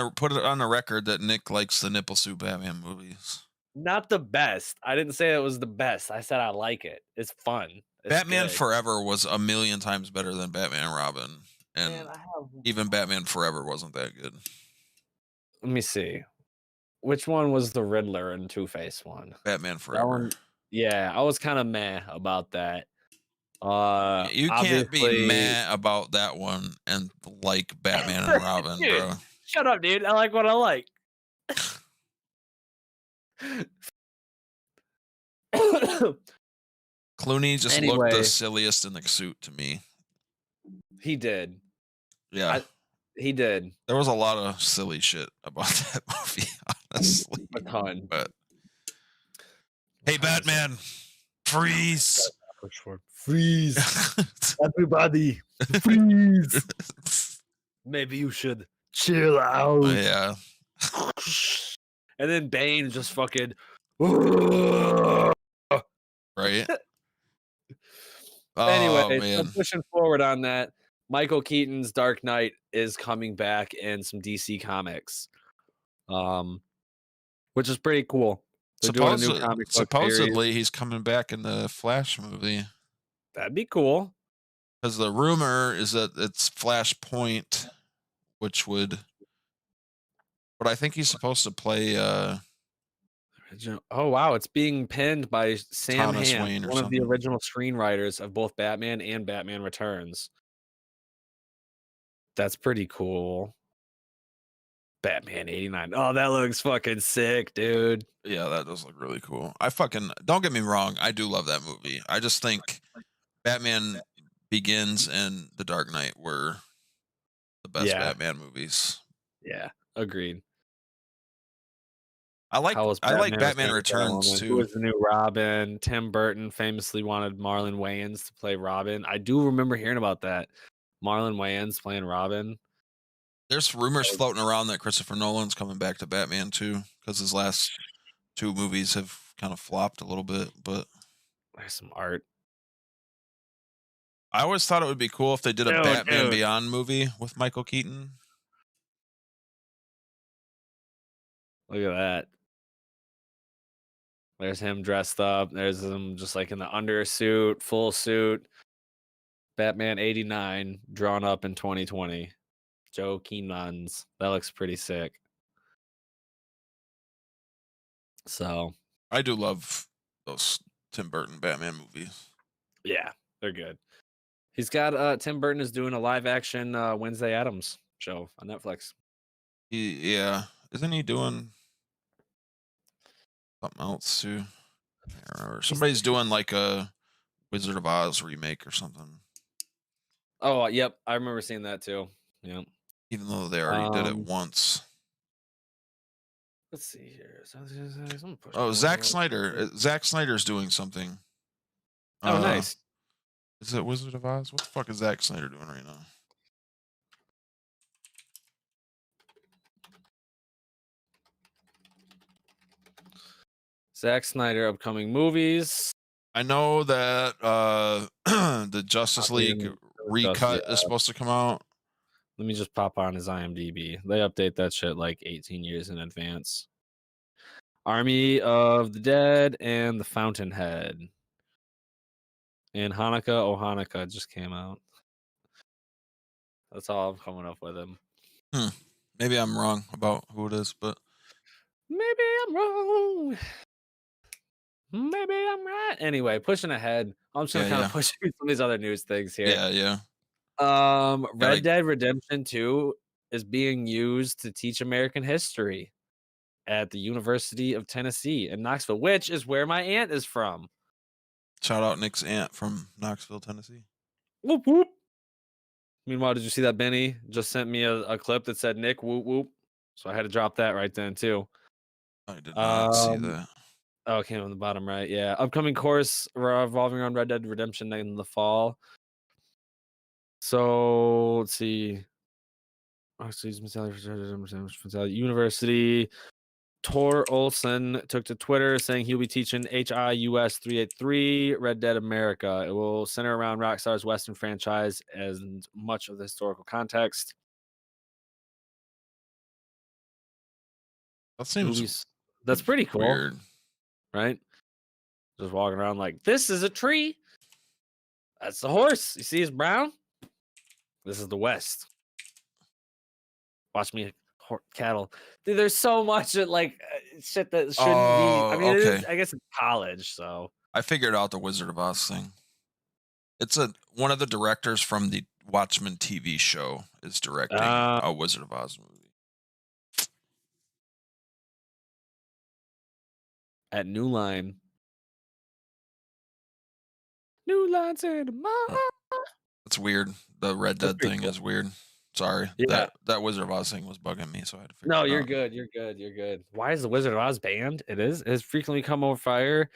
C: the record that Nick likes the nipple suit Batman movies.
B: Not the best. I didn't say it was the best. I said I like it. It's fun. It's
C: Batman
B: good.
C: Forever was a million times better than Batman and Robin. And even Batman Forever wasn't that good.
B: Let me see. Which one was the Riddler and Two-Face one?
C: Batman Forever.
B: Yeah, I was kind of meh about that.
C: You can't be meh about that one and like Batman and Robin,
B: dude,
C: bro.
B: Shut up, dude. I like what I like.
C: Clooney just looked the silliest in the suit to me.
B: He did.
C: Yeah.
B: He did.
C: There was a lot of silly shit about that movie, honestly.
B: A ton.
C: But hey, Batman, freeze.
B: Freeze. Everybody, freeze. Maybe you should chill out.
C: Yeah.
B: And then Bane just fucking
C: right.
B: Anyway, so pushing forward on that, Michael Keaton's Dark Knight is coming back in some DC comics, which is pretty cool. They're doing a new comic book
C: supposedly
B: series.
C: He's coming back in the Flash movie.
B: That'd be cool.
C: Because the rumor is that it's Flashpoint, which would. But I think he's supposed to play.
B: Oh wow, it's being penned by Sam
C: Thomas
B: Hamm,
C: Wayne or
B: one of the
C: something.
B: original screenwriters of both Batman and Batman Returns. That's pretty cool. Batman 89. Oh, that looks fucking sick, dude.
C: Yeah, that does look really cool. Don't get me wrong, I do love that movie. I just think Batman Begins and The Dark Knight were the best
B: Yeah,
C: Batman movies.
B: yeah, agreed.
C: I like
B: How was
C: Batman
B: Returns with
C: Returns
B: Catwoman? Who
C: too.
B: was the new Robin? Tim Burton famously wanted Marlon Wayans to play Robin. I do remember hearing about that. Marlon Wayans playing Robin.
C: There's rumors floating around that Christopher Nolan's coming back to Batman too, because his last 2 movies have kind of flopped a little bit. But
B: There's some art.
C: I always thought it would be cool if they did a
B: Dude,
C: Batman
B: dude.
C: Beyond movie with Michael Keaton.
B: Look at that. There's him dressed up. There's him just like in the undersuit, full suit. Batman 89 drawn up in 2020. Joe Keenan's. That looks pretty sick. So
C: I do love those Tim Burton Batman movies.
B: yeah, they're good. He's got Tim Burton is doing a live action Wednesday Addams show on Netflix.
C: Yeah, isn't he doing something else too? I can't remember. Somebody's doing like a Wizard of Oz remake or something.
B: Oh, yep, I remember seeing that too. Yeah.
C: Even though they already did it once.
B: Let's see here.
C: Oh, Zack Snyder. Zack Snyder's doing something.
B: Oh, nice.
C: Is it Wizard of Oz? What the fuck is Zack Snyder doing right now?
B: Zack Snyder upcoming movies.
C: I know that the Justice League recut is supposed to come out.
B: Let me just pop on his IMDb. They update that shit like 18 years in advance. Army of the Dead and The Fountainhead. And Hanukkah, Oh Hanukkah just came out. That's all I'm coming up with him.
C: Maybe I'm wrong about who it is, but
B: maybe I'm wrong. Maybe I'm right. Anyway, pushing ahead. I'm just gonna kind of push through some of these other news things here.
C: Yeah.
B: Red Dead Redemption 2 is being used to teach American history at the University of Tennessee in Knoxville, which is where my aunt is from.
C: Shout out Nick's aunt from Knoxville, Tennessee.
B: Whoop whoop. Meanwhile, did you see that Benny just sent me a clip that said Nick whoop whoop? So I had to drop that right then too.
C: I did not see that.
B: Oh, it came on the bottom right. Yeah. Upcoming course revolving around Red Dead Redemption in the fall. So let's see. University. Tor Olson took to Twitter saying he'll be teaching HIUS 383 Red Dead America. It will center around Rockstar's Western franchise as much of the historical context.
C: That seems
B: that's pretty cool.
C: Weird.
B: Right? Just walking around like, this is a tree. That's the horse. You see it's brown? This is the West. Watch me cattle. Dude, there's so much that shit that shouldn't be. I mean,
C: okay.
B: it is, I guess it's college, so
C: I figured out the Wizard of Oz thing. It's one of the directors from the Watchmen TV show is directing a Wizard of Oz movie.
B: At New Line. New Line's in the mall.
C: That's weird. The Red Dead thing is weird. Sorry.
B: Yeah.
C: That Wizard of Oz thing was bugging me, so I had to figure
B: No,
C: it
B: you're
C: out.
B: good. You're good. You're good. Why is the Wizard of Oz banned? It is. It has frequently come over fire.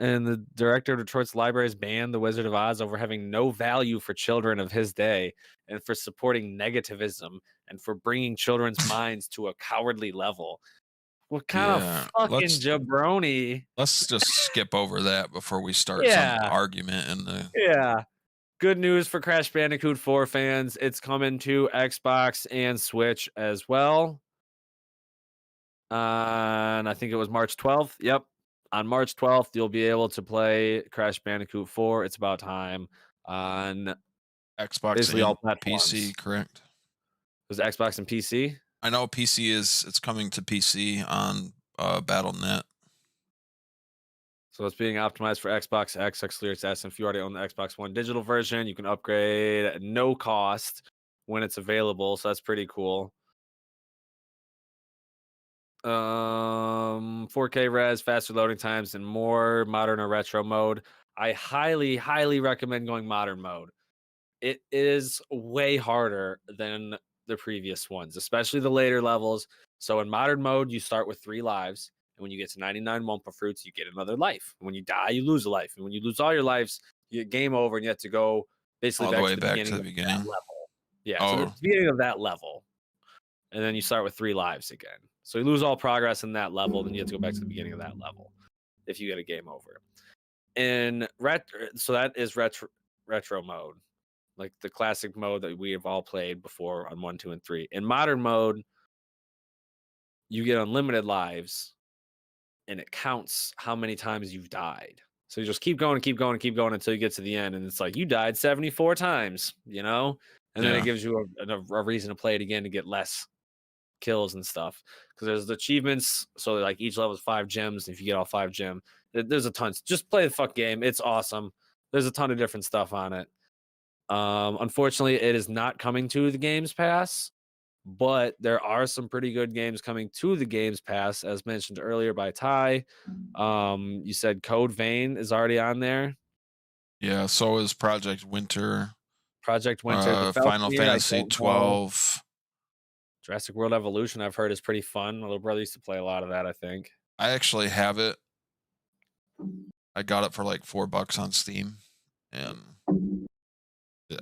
B: And the director of Detroit's libraries banned the Wizard of Oz over having no value for children of his day and for supporting negativism and for bringing children's minds to a cowardly level. What kind of fucking jabroni?
C: Let's just skip over that before we start some argument in the.
B: Yeah. Good news for Crash Bandicoot 4 fans. It's coming to Xbox and Switch as well. And I think it was March 12th. Yep. On March 12th, you'll be able to play Crash Bandicoot 4. It's about time on
C: Xbox and all PC, correct?
B: Was it Xbox and PC?
C: I know PC it's coming to PC on Battle.net.
B: So it's being optimized for Xbox X, Series S, and if you already own the Xbox One digital version, you can upgrade at no cost when it's available. So that's pretty cool. 4K res, faster loading times, and more modern or retro mode. I highly recommend going modern mode. It is way harder than the previous ones, especially the later levels. So in modern mode, you start with 3 lives, and when you get to 99 Wumpa fruits, you get another life. When you die, you lose a life, and when you lose all your lives, you get game over, and you have to go basically
C: All the
B: back
C: way
B: to the
C: back
B: beginning
C: to the
B: of
C: beginning.
B: that level. Yeah, to
C: Oh,
B: the beginning of that level, and then you start with 3 lives again. So you lose all progress in that level, then you have to go back to the beginning of that level if you get a game over. So that is retro mode, like the classic mode that we have all played before on 1, 2, and 3. In modern mode, you get unlimited lives, and it counts how many times you've died. So you just keep going until you get to the end, and it's like you died 74 times, and then it
C: yeah.
B: gives you a reason to play it again to get less kills and stuff. Because there's the achievements, so like each level is 5 gems. If you get all 5 gems, there's a ton. Just play the fuck game. It's awesome. There's a ton of different stuff on it. Unfortunately, it is not coming to the Games Pass, but there are some pretty good games coming to the Games Pass, as mentioned earlier by Ty. You said Code Vein is already on there.
C: Yeah, so is Project Winter.
B: The
C: Final
B: Falconeer,
C: Fantasy 12.
B: Jurassic World Evolution, I've heard, is pretty fun. My little brother used to play a lot of that, I think.
C: I actually have it. I got it for like $4 on Steam, and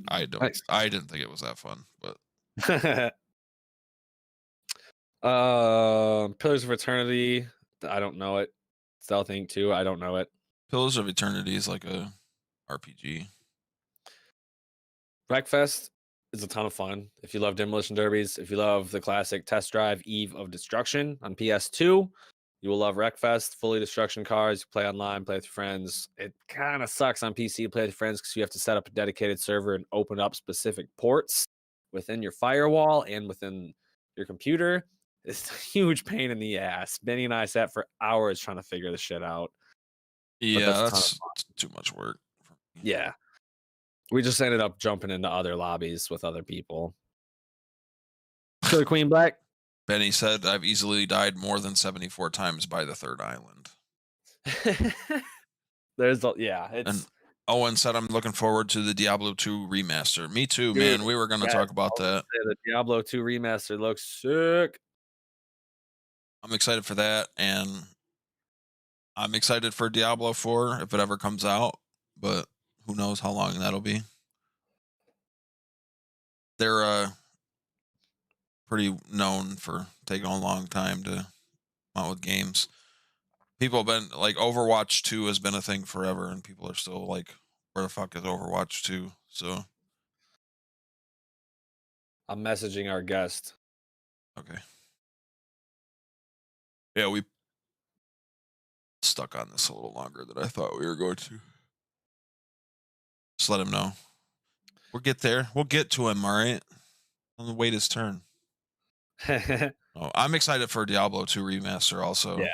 C: I didn't think it was that fun, but
B: Pillars of Eternity, I don't know it. Stealth Inc. 2, I don't know it.
C: Pillars of Eternity is like a RPG.
B: Wreckfest is a ton of fun. If you love demolition derbies, if you love the classic Test Drive Eve of Destruction on PS2, you will love Wreckfest. Fully destruction cars. You play online, play with your friends. It kind of sucks on PC to play with friends because you have to set up a dedicated server and open up specific ports within your firewall and within your computer. It's a huge pain in the ass. Benny and I sat for hours trying to figure this shit out.
C: Yeah, that's too much work.
B: Yeah. We just ended up jumping into other lobbies with other people. Killer Queen Black.
C: Benny said, I've easily died more than 74 times by the third island.
B: And
C: Owen said, I'm looking forward to the Diablo 2 remaster. Me too, man. We were going to talk about that.
B: The Diablo 2 remaster looks sick.
C: I'm excited for that, and I'm excited for Diablo 4 if it ever comes out, but who knows how long that'll be. They're pretty known for taking a long time to come out with games. People have been like, Overwatch 2 has been a thing forever, and people are still like, where the fuck is Overwatch 2? So
B: I'm messaging our guest.
C: Okay. Yeah, we stuck on this a little longer than I thought we were going to. Just let him know. We'll get there. We'll get to him, all right? On the wait his turn. I'm excited for Diablo 2 remaster also.
B: Yeah.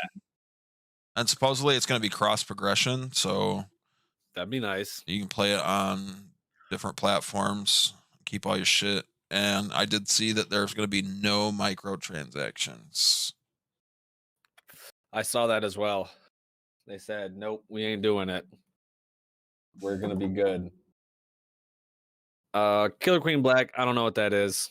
C: And supposedly it's going to be cross progression, so
B: that'd be nice.
C: You can play it on different platforms, keep all your shit. And I did see that there's going to be no microtransactions.
B: I saw that as well. They said, nope, we ain't doing it. We're going to be good. Killer Queen Black, I don't know what that is.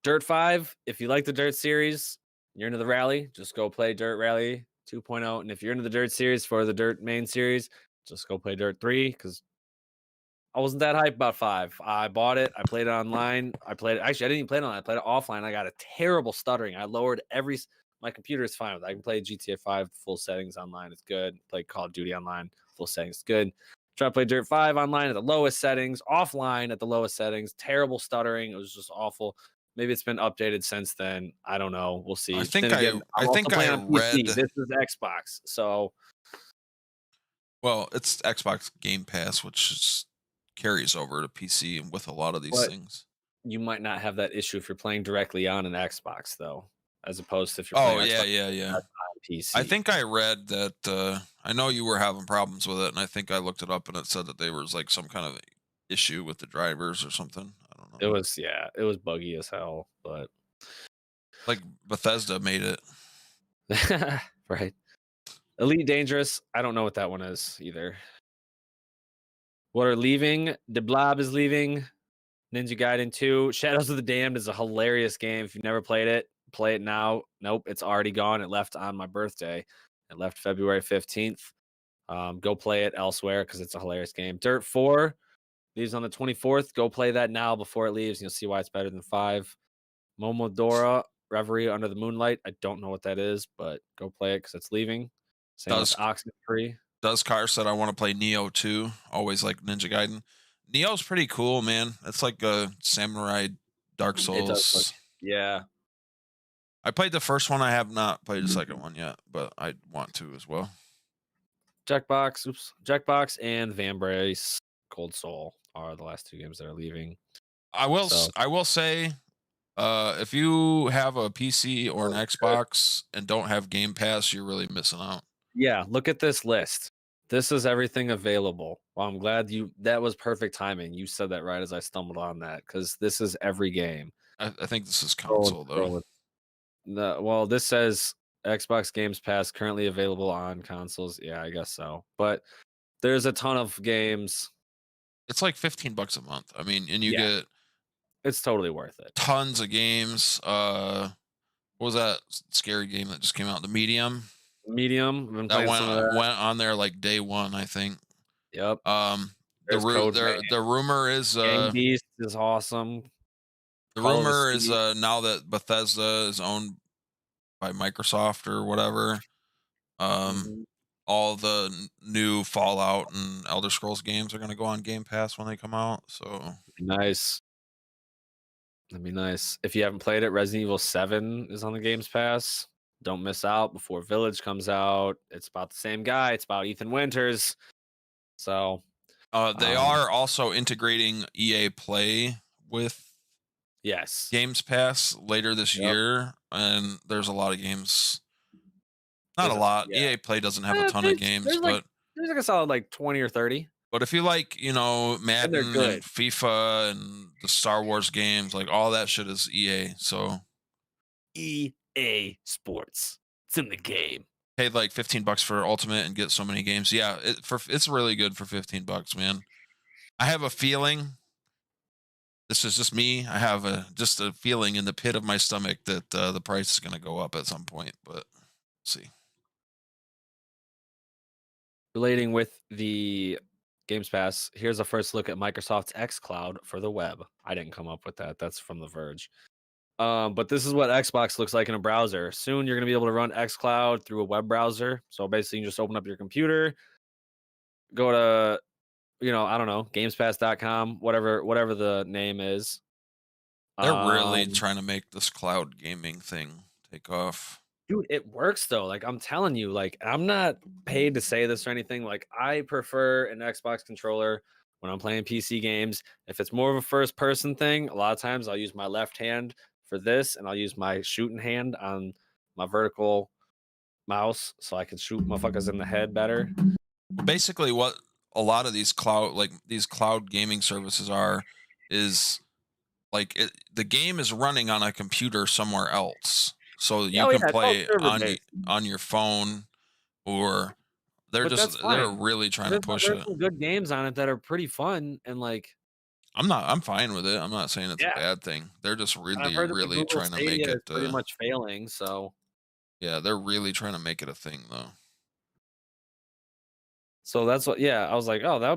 B: Dirt 5, if you like the Dirt series, you're into the rally, just go play Dirt Rally 2.0. And if you're into the Dirt series for the Dirt main series, just go play Dirt 3, because I wasn't that hyped about 5. I bought it. I played it online. Actually, I didn't even play it online. I played it offline. I got a terrible stuttering. I lowered my computer is fine with it. I can play GTA 5 full settings online. It's good. Play Call of Duty online, full settings. It's good. Try to play Dirt 5 online at the lowest settings, offline at the lowest settings. Terrible stuttering. It was just awful. Maybe it's been updated since then. I don't know. We'll see.
C: I think I read
B: this is Xbox. So,
C: well, it's Xbox Game Pass, which carries over to PC with a lot of these things.
B: You might not have that issue if you're playing directly on an Xbox, though, as opposed to if you're playing
C: Xbox on PC. I think I read that I know you were having problems with it, and I think I looked it up, and it said that there was like some kind of issue with the drivers or something. I don't
B: It
C: know.
B: was buggy as hell, but
C: Like Bethesda made it.
B: right. Elite Dangerous. I don't know what that one is either. What are leaving? The Blob is leaving. Ninja Gaiden 2. Shadows of the Damned is a hilarious game. If you've never played it, play it now. Nope, it's already gone. It left on my birthday. It left February 15th. Go play it elsewhere because it's a hilarious game. Dirt 4 leaves on the 24th. Go play that now before it leaves. You'll see why it's better than 5. Momodora Reverie Under the Moonlight. I don't know what that is, but go play it because it's leaving. Same with Oxenfree.
C: Car said I want to play Neo 2. Always like Ninja Gaiden. Neo's pretty cool, man. It's like a samurai Dark Souls.
B: Yeah.
C: I played the first one. I have not played the second one yet, but I want to as well.
B: Jackbox and Vambrace Cold Soul are the last 2 games that are leaving.
C: I will say, if you have a PC or an Xbox and don't have Game Pass, you're really missing out.
B: Yeah, look at this list. This is everything available. Well, I'm glad that was perfect timing. You said that right as I stumbled on that because this is every game.
C: I think this is console though.
B: Well, this says Xbox Games Pass currently available on consoles. Yeah, I guess so. But there's a ton of games.
C: It's like $15 a month. I mean, and you get
B: it's totally worth it.
C: Tons of games. What was that scary game that just came out? The Medium.
B: That
C: went on there like day one, I think.
B: Yep.
C: The rumor is
B: Gang Beast is awesome.
C: The rumor is now that Bethesda is owned by Microsoft or whatever, all the new Fallout and Elder Scrolls games are going to go on Game Pass when they come out. So
B: nice. That'd be nice. If you haven't played it, Resident Evil 7 is on the Games Pass. Don't miss out before Village comes out. It's about the same guy. It's about Ethan Winters. So
C: they are also integrating EA Play with Games Pass later this year, and there's a lot of games. Not a lot. EA Play doesn't have a ton of games, but
B: there's like a solid like 20 or 30.
C: But if you like, Madden and FIFA and the Star Wars games, like all that shit is EA. So
B: EA Sports, it's in the game.
C: Paid like $15 for Ultimate and get so many games. Yeah, it's really good for $15, man. I have a feeling. This is just me. I have just a feeling in the pit of my stomach that the price is going to go up at some point, but we'll see.
B: Relating with the Games Pass, here's a first look at Microsoft's xCloud for the web. I didn't come up with that. That's from The Verge. But this is what Xbox looks like in a browser. Soon you're going to be able to run xCloud through a web browser. So basically you just open up your computer, go to, I don't know, gamespass.com, whatever the name is.
C: They're really trying to make this cloud gaming thing take off.
B: Dude, it works though. Like I'm telling you, like I'm not paid to say this or anything. Like I prefer an Xbox controller when I'm playing PC games. If it's more of a first person thing, a lot of times I'll use my left hand for this and I'll use my shooting hand on my vertical mouse so I can shoot motherfuckers in the head better.
C: Basically what a lot of these cloud gaming services is like the game is running on a computer somewhere else. So you can play on your phone, or they're really trying to push it.
B: There's some good games on it that are pretty fun, and like
C: I'm fine with it. I'm not saying it's a bad thing. They're just really trying to make it
B: pretty much failing. So
C: yeah, they're really trying to make it a thing though.
B: So that's what. Yeah, I was like, oh, that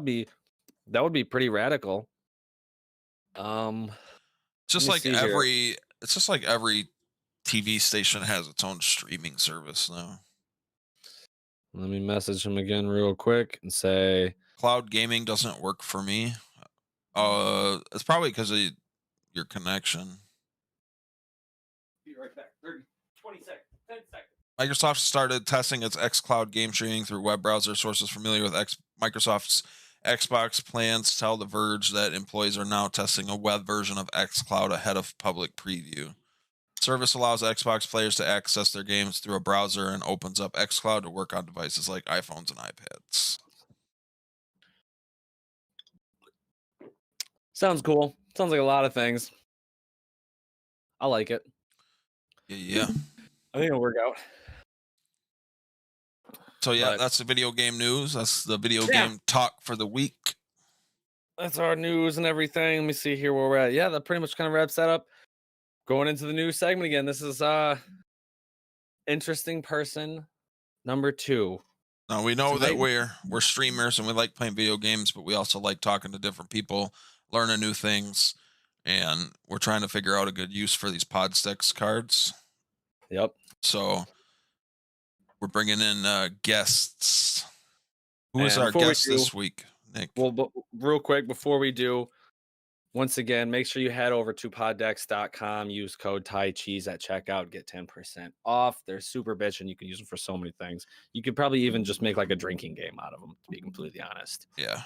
B: would be pretty radical.
C: It's just like every TV station has its own streaming service now.
B: Let me message him again real quick and say
C: cloud gaming doesn't work for me. It's probably because of your connection.
B: Be right back. 20 seconds. 10 seconds.
C: Microsoft started testing its xCloud game streaming through web browser. Sources familiar with Microsoft's Xbox plans tell The Verge that employees are now testing a web version of xCloud ahead of public preview. Service allows Xbox players to access their games through a browser and opens up xCloud to work on devices like iPhones and iPads.
B: Sounds cool. Sounds like a lot of things. I like it.
C: Yeah.
B: I think it'll work out.
C: So yeah,
B: But
C: that's the video game news. That's the video
B: Yeah.
C: game talk for the week.
B: That's our news and everything. Let me see here where we're at. Yeah, that pretty much kind of wraps that up. Going into the news segment again. This is interesting person number 2.
C: Now we know that
B: Tonight-
C: we're streamers and we like playing video games, but we also like talking to different people, learning new things, and we're trying to figure out a good use for these Podsticks cards.
B: Yep.
C: So we're bringing in guests. Who is
B: And
C: our
B: before we
C: guest
B: do-
C: this week, Nick?
B: Well, but real quick before we do, once again, make sure you head over to poddex.com, use code Cheez at checkout, get 10% off. They're super bitch, and you can use them for so many things. You could probably even just make like a drinking game out of them, to be completely honest.
C: Yeah.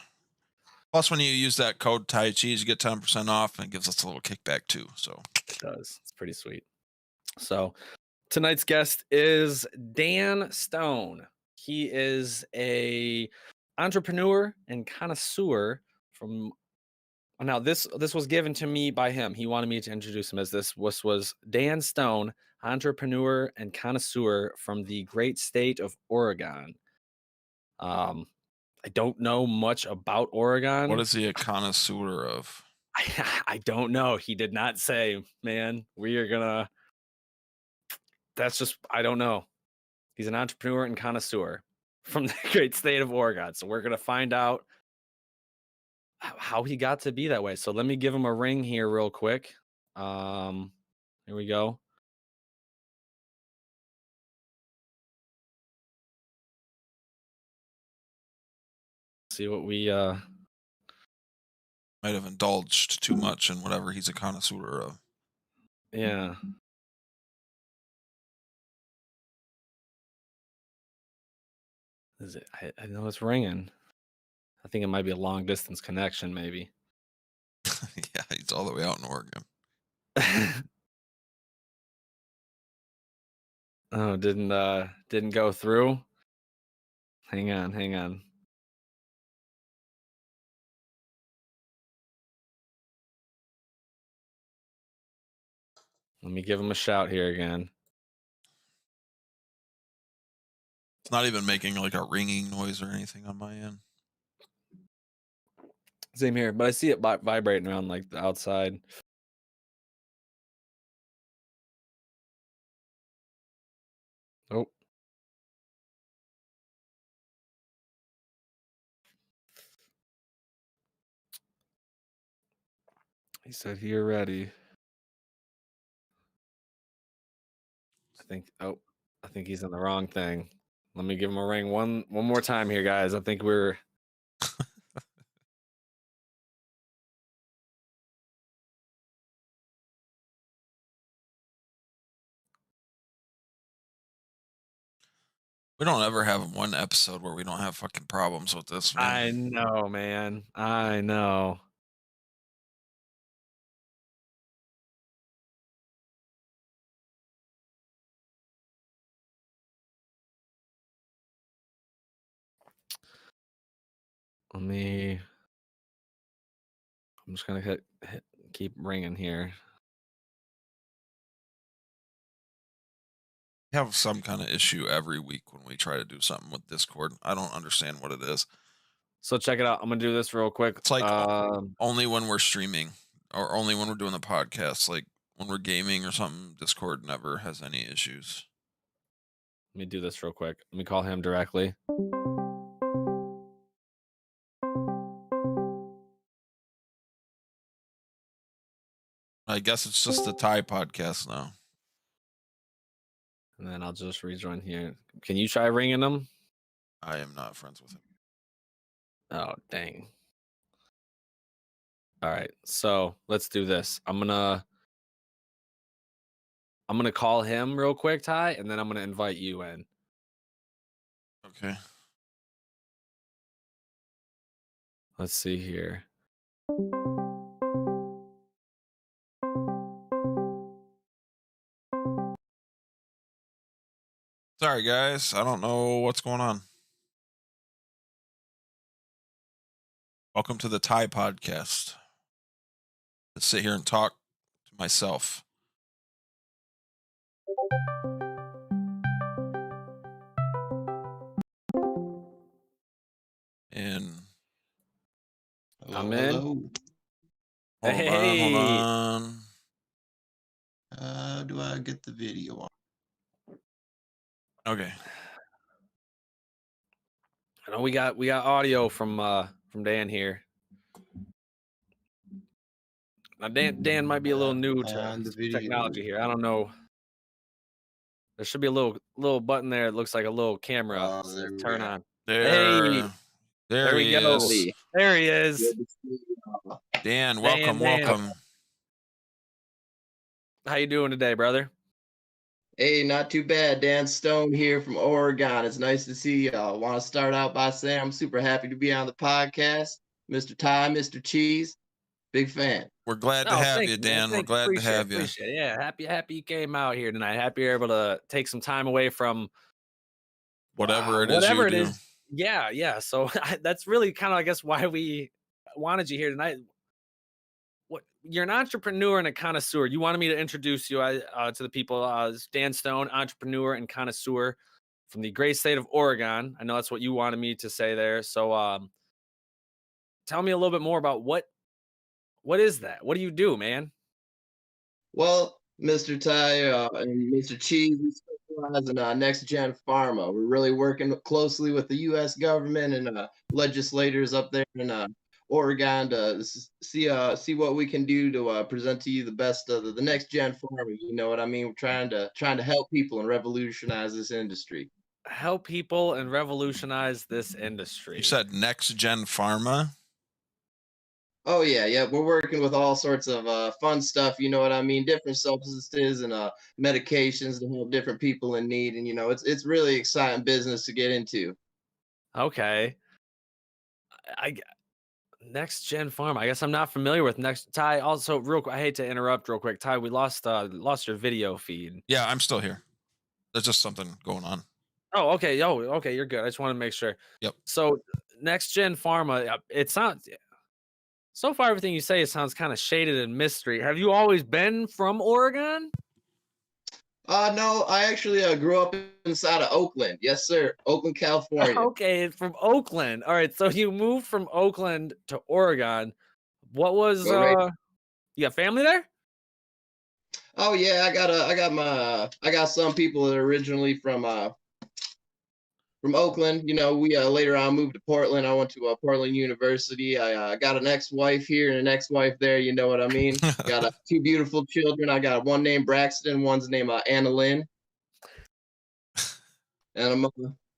C: Plus, when you use that code Cheez, you get 10% off, and it gives us a little kickback too. So
B: It does. It's pretty sweet. So tonight's guest is Dan Stone. He is a entrepreneur and connoisseur from. Now this was given to me by him. He wanted me to introduce him as this was Dan Stone, entrepreneur and connoisseur from the great state of Oregon. I don't know much about Oregon.
C: what is he a connoisseur of?
B: I don't know. He did not say, man, we are gonna. That's just, I don't know. He's an entrepreneur and connoisseur from the great state of Oregon. So we're gonna find out how he got to be that way. So let me give him a ring here real quick. Here we go. See what we
C: Might have indulged too much in whatever he's a connoisseur of.
B: yeah. Is it? I know it's ringing. I think it might be a long distance connection, maybe.
C: Yeah, he's all the way out in Oregon.
B: Oh, didn't go through. Hang on. Let me give him a shout here again.
C: It's not even making like a ringing noise or anything on my end.
B: Same here, but I see it vibrating around like the outside. Oh. He said you're ready. I think he's in the wrong thing. Let me give him a ring one more time here, guys. I think we're
C: We don't ever have one episode where we don't have fucking problems with this, man.
B: I know, man. I know. I'm just gonna keep ringing here.
C: We have some kind of issue every week when we try to do something with Discord. I don't understand what it is.
B: So check it out. I'm gonna do this real quick.
C: It's like only when we're streaming or only when we're doing the podcast. Like when we're gaming or something, Discord never has any issues.
B: Let me do this real quick. Let me call him directly.
C: I guess it's just the Thai podcast now.
B: And then I'll just rejoin here. Can you try ringing him?
C: I am not friends with him.
B: Oh, dang. All right. So let's do this. I'm gonna call him real quick, Ty, and then I'm gonna invite you in.
C: Okay.
B: Let's see here.
C: Sorry, guys. I don't know what's going on. Welcome to the Thai podcast. Let's sit here and talk to myself. And
B: I'm in.
F: Hello.
C: hold on.
F: How do I get the video on?
C: Okay.
B: I know we got audio from Dan here. Now Dan might be a little new
F: On
B: to
F: the video.
B: technology here. I don't know. There should be a little button there. It looks like a little camera.
F: Oh, there we
B: Turn
F: are.
B: on.
C: There
B: we
C: he
B: go.
C: is.
B: There he is.
F: Good to see you.
C: Dan, welcome.
B: How you doing today, brother?
G: Hey, not too bad. Dan Stone here from Oregon. It's nice to see y'all. Want to start out by saying I'm super happy to be on the podcast. Mr. Ty, Mr. Cheez, big fan.
C: We're glad to have you, Dan. We're glad to have you.
B: Appreciate it. Yeah, happy you came out here tonight. Happy you're able to take some time away from
C: whatever it is you do.
B: Yeah. So that's really kind of, I guess, why we wanted you here tonight. You're an entrepreneur and a connoisseur. You wanted me to introduce you to the people. Dan Stone, entrepreneur and connoisseur from the great state of Oregon. I know that's what you wanted me to say there. So tell me a little bit more about what is that? What do you do, man?
G: Well, Mr. Ty and Mr. Cheez, we specialize in next-gen pharma. We're really working closely with the U.S. government and legislators up there in Oregon to see what we can do to present to you the best of the next-gen pharma. You know what I mean? We're trying to help people and revolutionize this industry.
B: Help people and revolutionize this industry.
C: You said next gen pharma?
G: Oh yeah. We're working with all sorts of fun stuff. You know what I mean? Different substances and medications to help different people in need. And it's really exciting business to get into.
B: Okay. Next gen farm. I guess I'm not familiar with next. Ty, also real quick, I hate to interrupt real quick. Ty, we lost your video feed.
C: Yeah, I'm still here. There's just something going on.
B: Oh, okay. Okay, you're good. I just want to make sure.
C: Yep.
B: So next gen pharma, it sounds so far everything you say, it sounds kind of shaded in mystery. Have you always been from Oregon?
G: No, I actually grew up inside of Oakland. Yes, sir. Oakland, California.
B: Okay, from Oakland. All right, so you moved from Oakland to Oregon. What was you got family there?
G: Oh yeah, I got some people that are originally from Oakland. We later on moved to Portland. I went to Portland University. I got an ex-wife here and an ex-wife there. You know what I mean? Got two beautiful children. I got one named Braxton, one's named Anna Lynn. And I'm a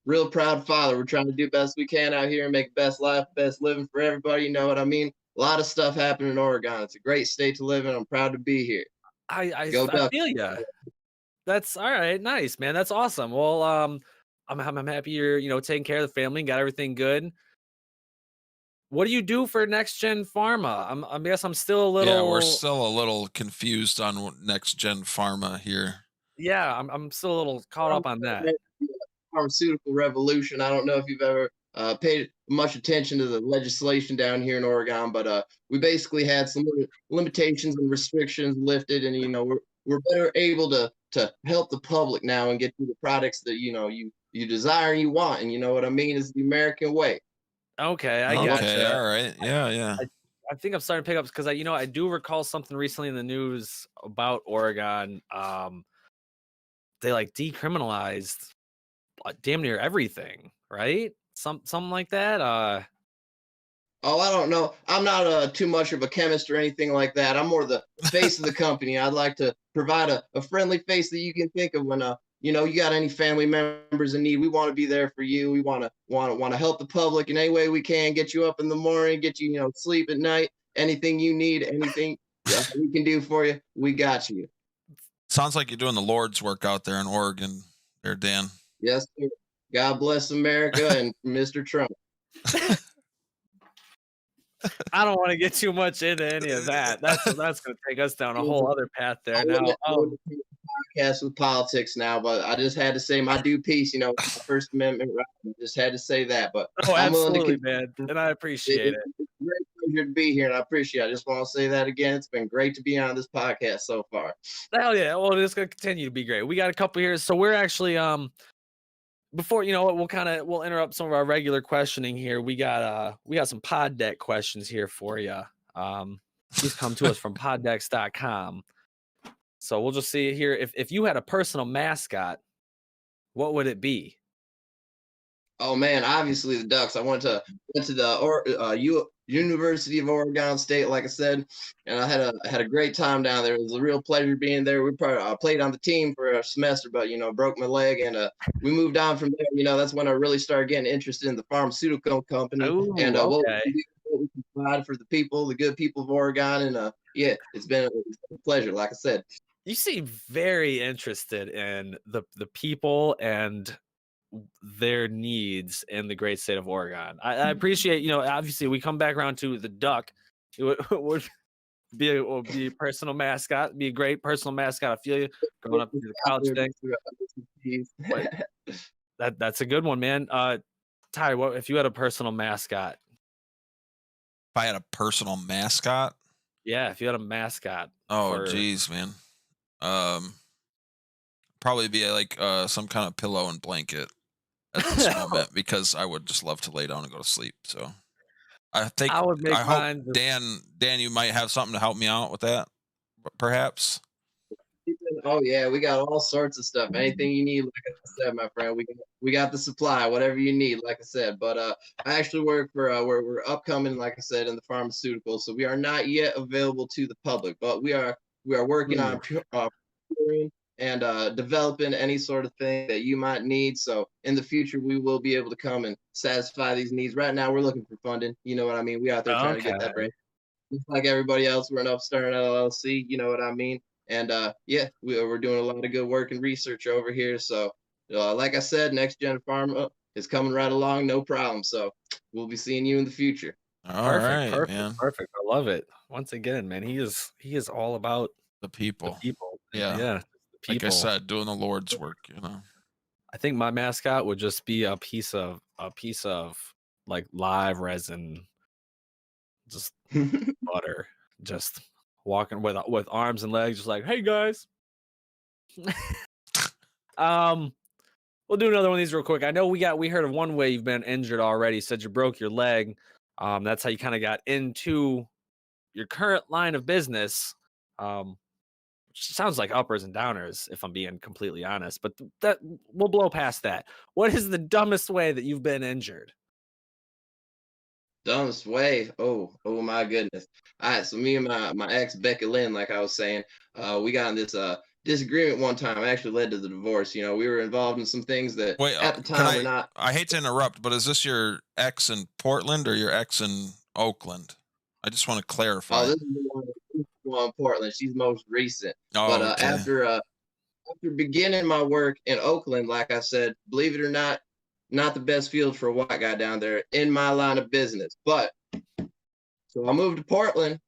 G: real proud father. We're trying to do best we can out here and make the best life, best living for everybody. You know what I mean? A lot of stuff happening in Oregon. It's a great state to live in. I'm proud to be here.
B: I feel ya. That's all right. Nice, man. That's awesome. Well, I'm happy you're taking care of the family and got everything good. What do you do for next gen pharma? I guess I'm still a little.
C: Yeah, we're still a little confused on next gen pharma here.
B: Yeah, I'm still a little caught up on that.
G: Pharmaceutical revolution. I don't know if you've ever paid much attention to the legislation down here in Oregon, but we basically had some limitations and restrictions lifted, and we're better able to help the public now and get you the products that you desire and you want, and you know what I mean? It's the American way.
B: Okay, I got
C: Okay,
B: you.
C: all right, yeah.
B: I think I'm starting to pick up because I do recall something recently in the news about Oregon. They like decriminalized damn near everything, right? Something like that.
G: Oh, I don't know. I'm not too much of a chemist or anything like that. I'm more the face of the company. I'd like to provide a friendly face that you can think of when you got any family members in need. We want to be there for you. We want to help the public in any way we can. Get you up in the morning, get you sleep at night. Anything you need, anything we can do for you, we got you.
C: Sounds like you're doing the Lord's work out there in Oregon, there, Dan.
G: Yes, sir. God bless America and Mr. Trump.
B: I don't want to get too much into any of that. That's going to take us down a whole other path
G: I
B: there. Now,
G: wouldn't do a podcast with politics now, but I just had to say my due piece. My First Amendment right. I just had to say that. But
B: oh,
G: I'm willing to
B: absolutely,
G: continue.
B: man, and I appreciate it.
G: It's a great pleasure to be here, and I appreciate it. I just want to say that again. It's been great to be on this podcast so far.
B: Hell yeah! Well, it's going to continue to be great. We got a couple here, so we're actually before we'll interrupt some of our regular questioning here. We got some pod deck questions here for you. These come to us from poddex.com. So we'll just see here if you had a personal mascot, what would it be?
G: Oh man, obviously the Ducks. I went to the University of Oregon State, like I said, and I had a great time down there. It was a real pleasure being there. We played on the team for a semester, but broke my leg, and we moved on from there. That's when I really started getting interested in the pharmaceutical company and what we can provide for the people, the good people of Oregon, and it's been a pleasure, like I said.
B: You seem very interested in the people and their needs in the great state of Oregon. I appreciate, obviously we come back around to the Duck. It would be a personal mascot, be a great personal mascot. I feel you going up to the college thing. That's a good one, man. Ty, what if you had a personal mascot?
C: If I had a personal mascot?
B: Yeah, if you had a mascot.
C: Oh, geez, man. Probably be like some kind of pillow and blanket at this moment, because I would just love to lay down and go to sleep. So I think I hope Dan, you might have something to help me out with that, perhaps.
G: Oh yeah, we got all sorts of stuff. Anything you need, like I said, my friend, we got the supply, whatever you need, like I said. But I actually work for we're upcoming, like I said, in the pharmaceutical, so we are not yet available to the public, but we are working on and developing any sort of thing that you might need. So in the future, we will be able to come and satisfy these needs. Right now, we're looking for funding. You know what I mean? We out there trying to get that break. Just like everybody else, we're an upstart LLC. You know what I mean? And we're doing a lot of good work and research over here. So like I said, Next Gen Pharma is coming right along, no problem. So we'll be seeing you in the future.
B: Perfect,
C: man.
B: Perfect. I love it. Once again, man, he is all about
C: the people.
B: Yeah.
C: People. Like I said, doing the Lord's work,
B: I think my mascot would just be a piece of like live resin, just butter, just walking with arms and legs, just like, hey guys. We'll do another one of these real quick. I know we heard of one way you've been injured already. You said you broke your leg. That's how you kind of got into your current line of business. Sounds like uppers and downers, if I'm being completely honest, but that we'll blow past that. What is the dumbest way that you've been injured?
G: Dumbest way? Oh my goodness. All right, so me and my ex Becca Lynn, like I was saying, we got in this disagreement one time. Actually led to the divorce. We were involved in some things that at the time were not.
C: I hate to interrupt, but is this your ex in Portland or your ex in Oakland? I just want to clarify.
G: Oh, this is the one in Portland. She's most recent.
C: Oh,
G: but
C: okay.
G: after beginning my work in Oakland, like I said, believe it or not the best field for a white guy down there in my line of business. But so I moved to Portland,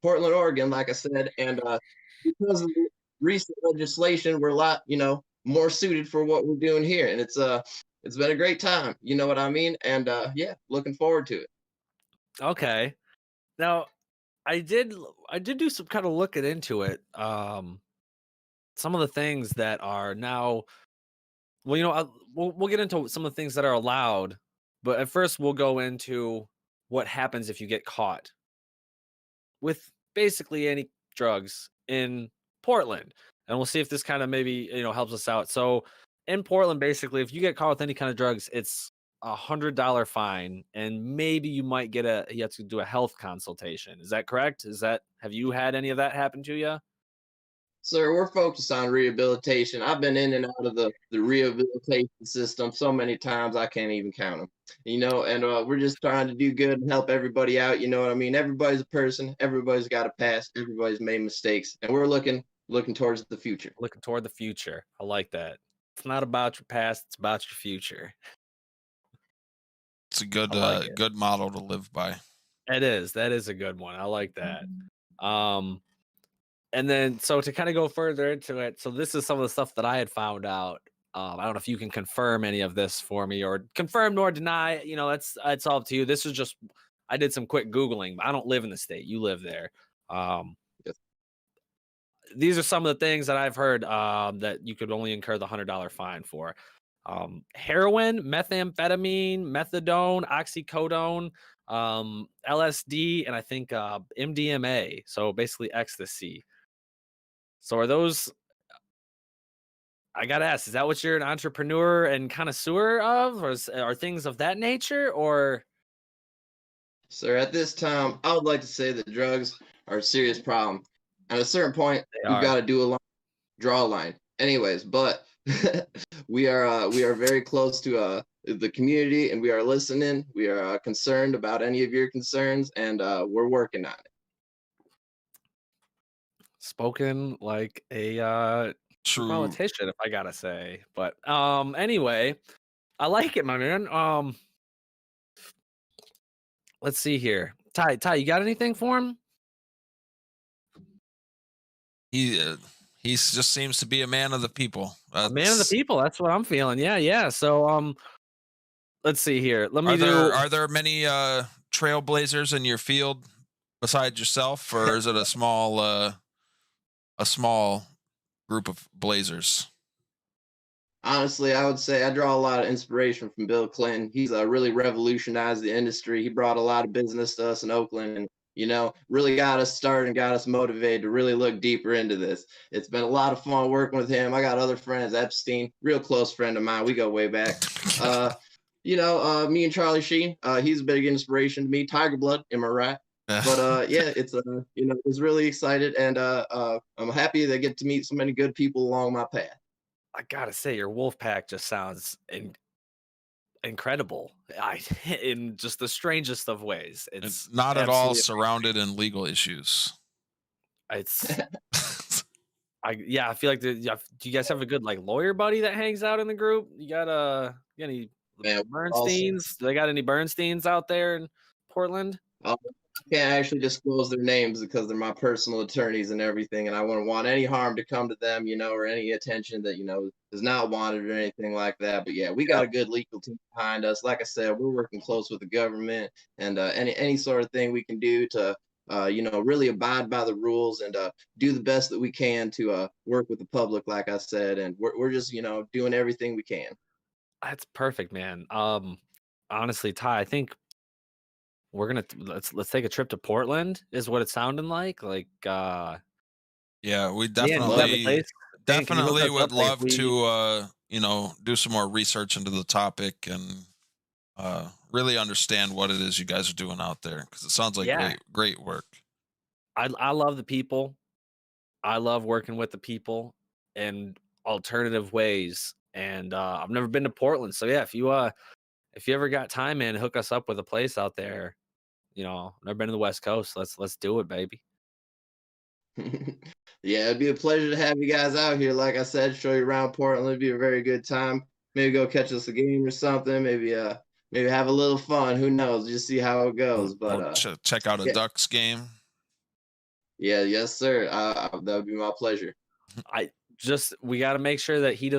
G: Oregon, like I said, and because of the recent legislation, we're a lot, more suited for what we're doing here, and it's been a great time. You know what I mean? And looking forward to it.
B: Okay. Now, I did do some kind of looking into it. Some of the things that are now, well, we'll get into some of the things that are allowed, but at first we'll go into what happens if you get caught with basically any drugs in Portland, and we'll see if this kind of maybe helps us out. So in Portland, basically, if you get caught with any kind of drugs, it's $100 fine, and maybe you might you have to do a health consultation. Is that correct? Have you had any of that happen to you?
G: Sir, we're focused on rehabilitation. I've been in and out of the rehabilitation system so many times I can't even count them. And we're just trying to do good and help everybody out. You know what I mean? Everybody's a person. Everybody's got a past. Everybody's made mistakes, and we're looking towards the future.
B: Looking toward the future. I like that. It's not about your past. It's about your future.
C: It's a good good model to live by.
B: It is. That is a good one. I like that. And then so to kind of go further into it, so this is some of the stuff that I had found out. I don't know if you can confirm any of this for me or confirm nor deny. You know, it's all up to you. This is just I did some quick Googling. I don't live in the state. You live there.
G: Yes.
B: These are some of the things that I've heard that you could only incur the $100 fine for. Heroin, methamphetamine, methadone, oxycodone, LSD, and I think MDMA. So basically ecstasy. So are those? I gotta ask, is that what you're an entrepreneur and connoisseur of, or are things of that nature, or?
G: Sir, at this time, I would like to say that drugs are a serious problem. At a certain point,
B: They
G: we've
B: are.
G: got to do a line, draw a line. Anyways, but we are very close to the community, and we are listening. We are concerned about any of your concerns, and we're working on it.
B: Spoken like a
C: True.
B: politician, if I gotta say. But anyway, I like it, my man. Let's see here. Ty, you got anything for him?
C: He just seems to be a man of the people.
B: A man of the people. That's what I'm feeling. Yeah. So let's see here.
C: Are there many trailblazers in your field besides yourself, or is it a small group of blazers?
G: Honestly, I would say I draw a lot of inspiration from Bill Clinton. He's really revolutionized the industry. He brought a lot of business to us in Oakland, and really got us started and got us motivated to really look deeper into this. It's been a lot of fun working with him. I got other friends, Epstein, real close friend of mine. We go way back. Me and Charlie Sheen. He's a big inspiration to me. Tiger Blood, am I right? But yeah, it's it's really excited, and I'm happy to get to meet so many good people along my path.
B: I gotta say, your wolf pack just sounds incredible. In just the strangest of ways. It's
C: not at all
B: absolutely
C: surrounded in legal issues.
B: It's I feel like do you guys have a good like lawyer buddy that hangs out in the group? You got any
G: Man,
B: Bernsteins? Do they got any Bernsteins out there in Portland?
G: I can't actually disclose their names because they're my personal attorneys and everything, and I wouldn't want any harm to come to them, or any attention that is not wanted or anything like that. But yeah, we got a good legal team behind us. Like I said, we're working close with the government, and any sort of thing we can do to really abide by the rules and do the best that we can to work with the public, like I said, and we're just doing everything we can.
B: That's perfect, man. Honestly, Ty, I think we're gonna let's take a trip to Portland. Is what it's sounding like.
C: Yeah, we
B: definitely
C: would love to do some more research into the topic and really understand what it is you guys are doing out there, because it sounds like great work.
B: I love the people. I love working with the people in alternative ways. And I've never been to Portland, so yeah, if you ever got time, man, hook us up with a place out there. Never been to the West Coast. Let's do it, baby.
G: Yeah, it'd be a pleasure to have you guys out here. Like I said, show you around Portland. It'd be a very good time. Maybe go catch us a game or something. Maybe have a little fun. Who knows? Just see how it goes. But
C: check out a Ducks game.
G: Yeah, yes, sir. That would be my pleasure.
B: We got to make sure that he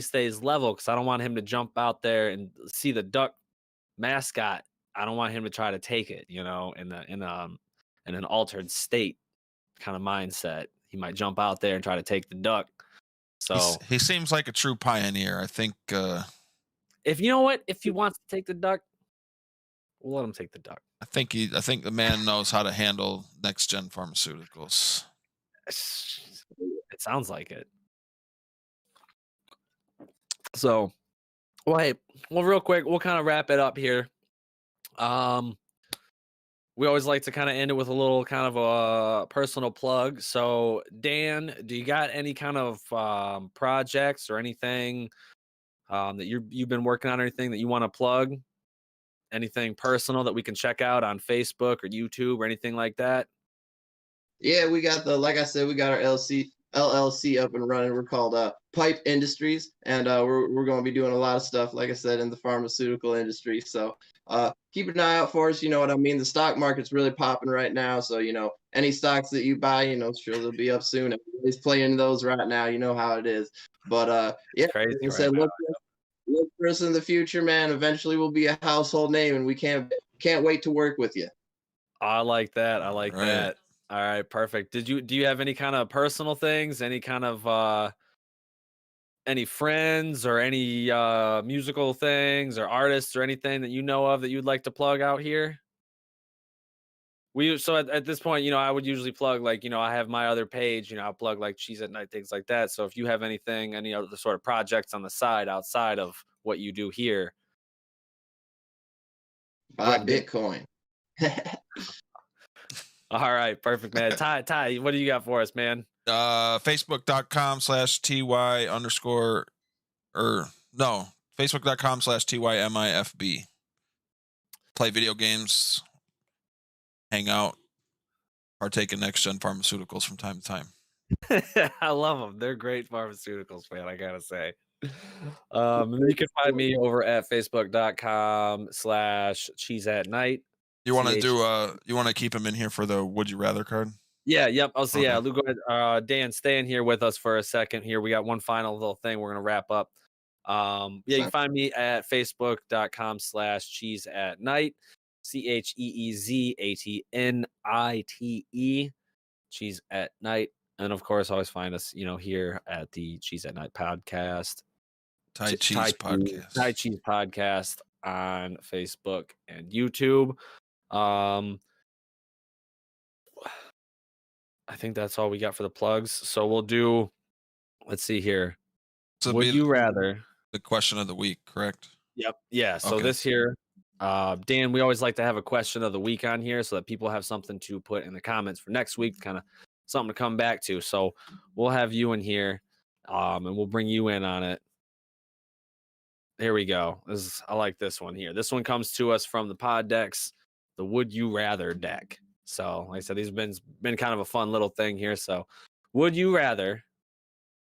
B: stays level, because I don't want him to jump out there and see the Duck mascot. I don't want him to try to take it, in an altered state kind of mindset. He might jump out there and try to take the Duck. So
C: he seems like a true pioneer. I think
B: if he wants to take the Duck, we'll let him take the Duck.
C: I think the man knows how to handle next gen pharmaceuticals.
B: It sounds like it. So, real quick, we'll kind of wrap it up here. We always like to kind of end it with a little kind of a personal plug. So, Dan, do you got any kind of projects or anything that you've been working on, or anything that you want to plug? Anything personal that we can check out on Facebook or YouTube or anything like that?
G: Yeah, like I said, we got our LLC up and running. We're called Pipe Industries, and we're going to be doing a lot of stuff, like I said, in the pharmaceutical industry. So keep an eye out for us. You know what I mean? The stock market's really popping right now. So, any stocks that you buy, sure they'll be up soon. Everybody's playing those right now. You know how it is. But yeah,
B: It's crazy
G: like I
B: right
G: said,
B: now.
G: look for us in the future, man. Eventually we'll be a household name, and we can't wait to work with you.
B: I like that. I like
C: Right.
B: that. All right, perfect. Do you have any kind of personal things? Any kind of any friends or any musical things or artists or anything that you know of that you'd like to plug out here? So at this point, I would usually plug like, I have my other page, I'll plug like Cheez at Night, things like that. So if you have anything, any other sort of projects on the side outside of what you do here.
G: Buy Bitcoin.
B: All right, perfect, man. Ty, what do you got for us, man?
C: Facebook.com/TY underscore or no, Facebook.com/TYMIFB. Play video games, hang out, partake in next gen pharmaceuticals from time to time.
B: I love them. They're great pharmaceuticals, man. I gotta say. You can find me over at facebook.com/Cheez at Night.
C: You want to you want to keep him in here for the would you rather card?
B: Yeah, yep. I'll see.
C: Okay.
B: Yeah, Luke, Dan, stay in here with us for a second here. We got one final little thing we're gonna wrap up. You can find me at facebook.com/Cheez at Night. CheezAtNite. Cheez at Night. And of course, always find us, here at the Cheez at Night podcast.
C: Thai Cheez podcast.
B: Thai Cheez podcast on Facebook and YouTube. I think that's all we got for the plugs. So we'll do, let's see here.
C: So
B: would you rather?
C: The question of the week, correct?
B: Yep. Yeah. So
C: Okay.
B: this here, Dan, we always like to have a question of the week on here so that people have something to put in the comments for next week, kind of something to come back to. So we'll have you in here, and we'll bring you in on it. Here we go. I like this one here. This one comes to us from the pod decks, the Would You Rather deck. So, like I said, these have been kind of a fun little thing here. So, would you rather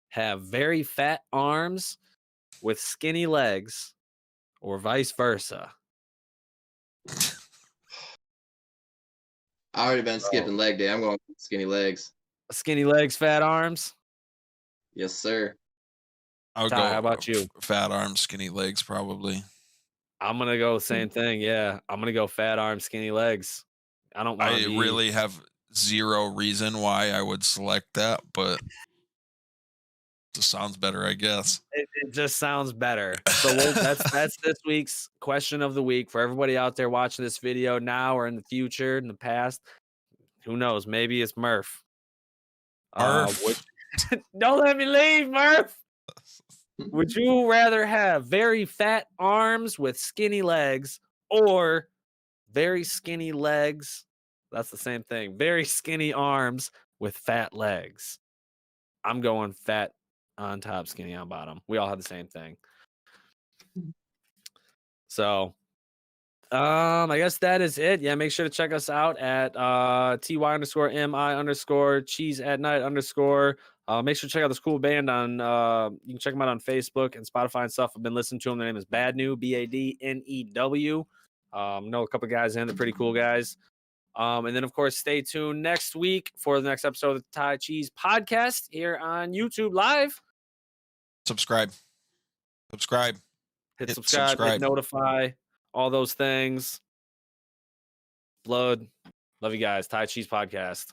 B: have very fat arms with skinny legs, or vice versa?
G: I already been skipping leg day. I'm going with skinny legs.
B: Skinny legs, fat arms.
G: Yes, sir.
C: I'll
B: Ty,
C: go.
B: how about you?
C: Fat arms, skinny legs, probably.
B: I'm gonna go same thing. Yeah, I'm gonna go fat arms, skinny legs. I don't want to
C: really have zero reason why I would select that, but it just sounds better, I guess.
B: It just sounds better. So that's this week's question of the week for everybody out there watching this video now or in the future, in the past. Who knows? Maybe it's Murph.
C: Murph.
B: Don't let me leave, Murph. Would you rather have very fat arms with skinny legs, or very skinny legs? That's the same thing. Very skinny arms with fat legs. I'm going fat on top, skinny on bottom. We all have the same thing. So, I guess that is it. Yeah, make sure to check us out at TY_MI_Cheez at Night _. Make sure to check out this cool band on you can check them out on Facebook and Spotify and stuff. I've been listening to them. Their name is Badnew, BADNEW. Know a couple guys in, they're pretty cool guys. And then of course stay tuned next week for the next episode of the Thai Cheez podcast here on YouTube Live.
C: Subscribe.
B: Hit subscribe, hit notify, all those things. Blood. Love you guys. Thai Cheez podcast.